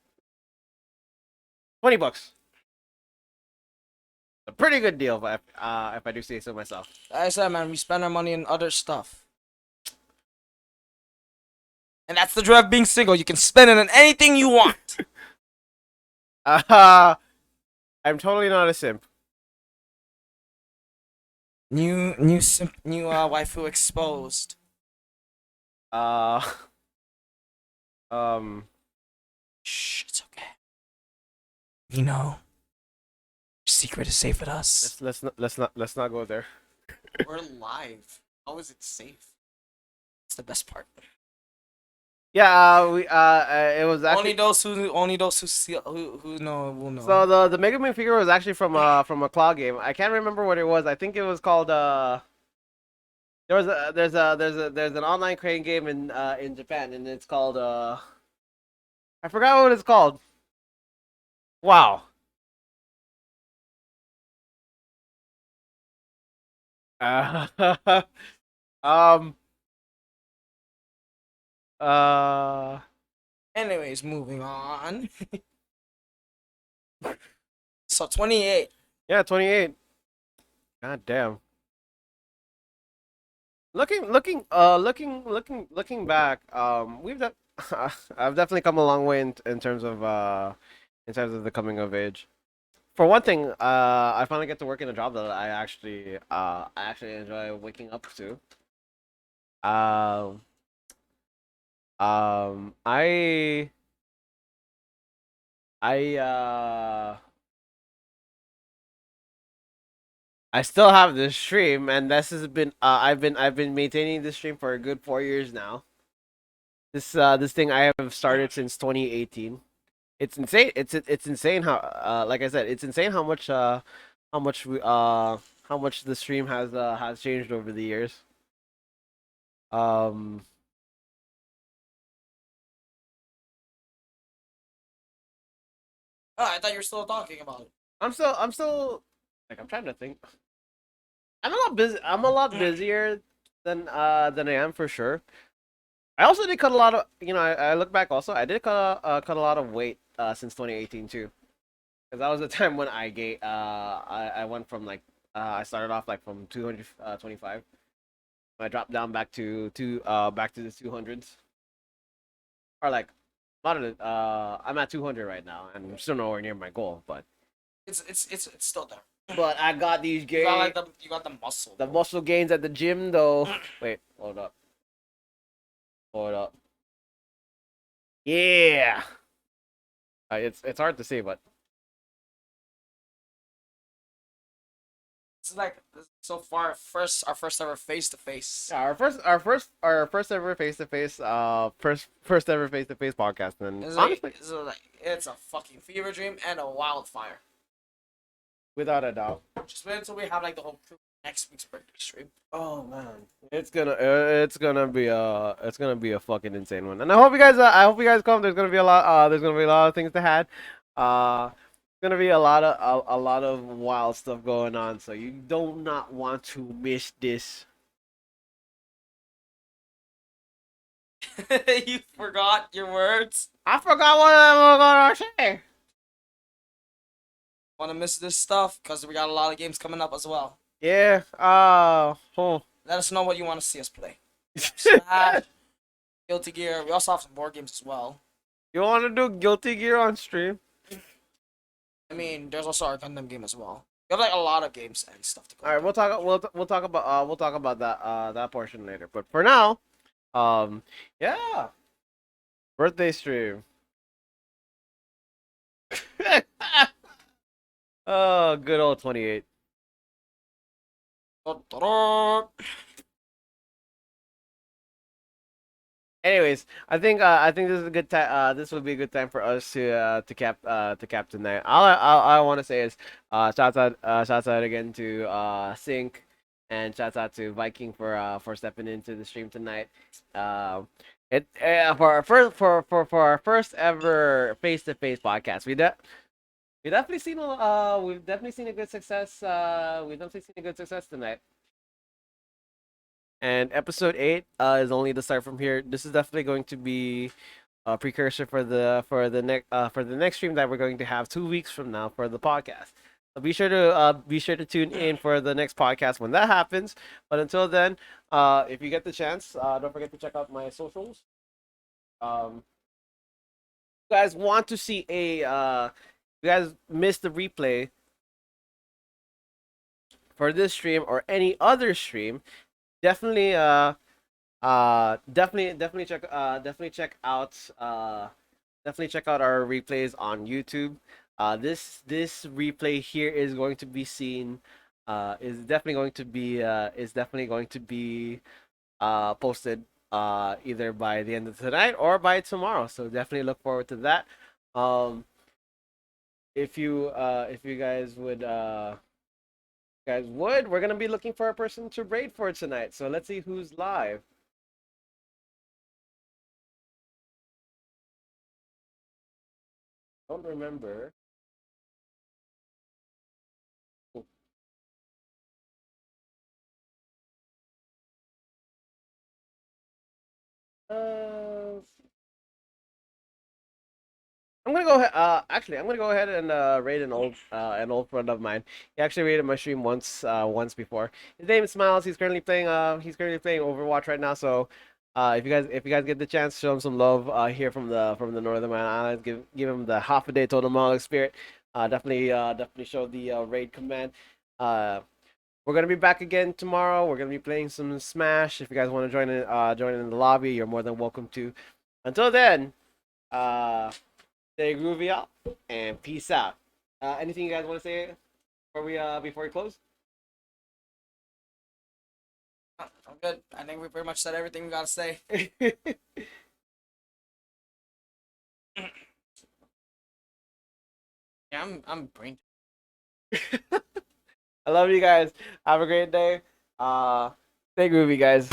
$20. A pretty good deal, if I do say so myself. Like I said, man, we spend our money on other stuff. And that's the joy of being single. You can spend it on anything you want. I'm totally not a simp. New waifu exposed. Uh, um, Shh, it's okay. You know, your secret is safe with us. let's not go there. We're live. How is it safe? It's the best part. Yeah, it was actually Only those who know will know. so the Mega Man figure was actually from a claw game. I can't remember what it was. I think it was called there's an online crane game in Japan, and it's called I forgot what it's called. Wow. Uh, um uh Anyways, moving on. So 28. yeah, 28. God damn. Looking back, I've definitely come a long way in terms of the coming of age. For one thing, I finally get to work in a job that I actually enjoy waking up to. Um, um, I, I, I still have this stream, and this has been, I've been maintaining this stream for a good 4 years now. This thing I have started since 2018. It's insane. It's insane how, like I said, it's insane how much how much the stream has changed over the years. Um, Oh, I thought you were still talking about it. I'm still like I'm trying to think. I'm a lot busy. I'm a lot busier than I am for sure. I also did cut a lot of I look back also I did cut a lot of weight since 2018 too, because that was the time when I went from like I started off like from 225. I dropped down back to the 200s, or like a lot of the I'm at 200 right now, and I'm still nowhere near my goal, but It's still there. I got these You gains. got like you got the muscle. The muscle gains at the gym though. Wait, hold up. Hold up. Yeah. It's hard to say, but It's like so far our first ever face to face. yeah, our first ever face to face first ever face to face podcast, and honestly, It's a fucking fever dream and a wildfire. without a doubt. Just wait until we have like the whole crew next week's birthday stream. Oh man, it's gonna be a fucking insane one, and I hope you guys come. There's gonna be a lot of things to had. Gonna be a lot of wild stuff going on, so you do not want to miss this. You forgot your words. I forgot what I was gonna say. Want to miss this stuff? Because we got a lot of games coming up as well. Yeah. Let us know what you want to see us play. Slash, Guilty Gear. We also have some board games as well. You want to do Guilty Gear on stream? I mean, there's also our Gundam game as well. We have like a lot of games and stuff to go. All right, we'll talk about that portion later. But for now, yeah, birthday stream. Oh, good old 28. Anyways, I think this is a good time. This would be a good time for us to cap tonight. All I want to say is shouts out again to Sync, and shouts out to Viking for stepping into the stream tonight. It for our first ever face to face podcast. we've definitely seen a good success. We've definitely seen a good success tonight. And episode 8 is only the start from here. This is definitely going to be a precursor for the next stream that we're going to have 2 weeks from now for the podcast. So be sure to tune in for the next podcast when that happens. But until then, if you get the chance, don't forget to check out my socials. You guys want to see you guys missed the replay for this stream or any other stream, definitely definitely check out our replays on YouTube. This replay here is going to be seen is definitely going to be posted either by the end of tonight or by tomorrow. So definitely look forward to that. If you guys would, we're gonna be looking for a person to raid for tonight. So let's see who's live. Don't remember. Uh, I'm gonna go ahead. Actually, I'm gonna go ahead and raid an old friend of mine. He actually raided my stream once before. His name is Smiles. He's currently playing Overwatch right now. So, if you guys get the chance, show him some love. Here from the Northern Islands, give him the half a day total monolith spirit. Definitely show the raid command. We're gonna be back again tomorrow. We're gonna be playing some Smash. If you guys want to join in the lobby, you're more than welcome to. Until then, stay groovy up and peace out. Anything you guys want to say before we close? I'm good. I think we pretty much said everything we gotta say. Yeah, I'm brain. I love you guys. Have a great day. Stay groovy, guys.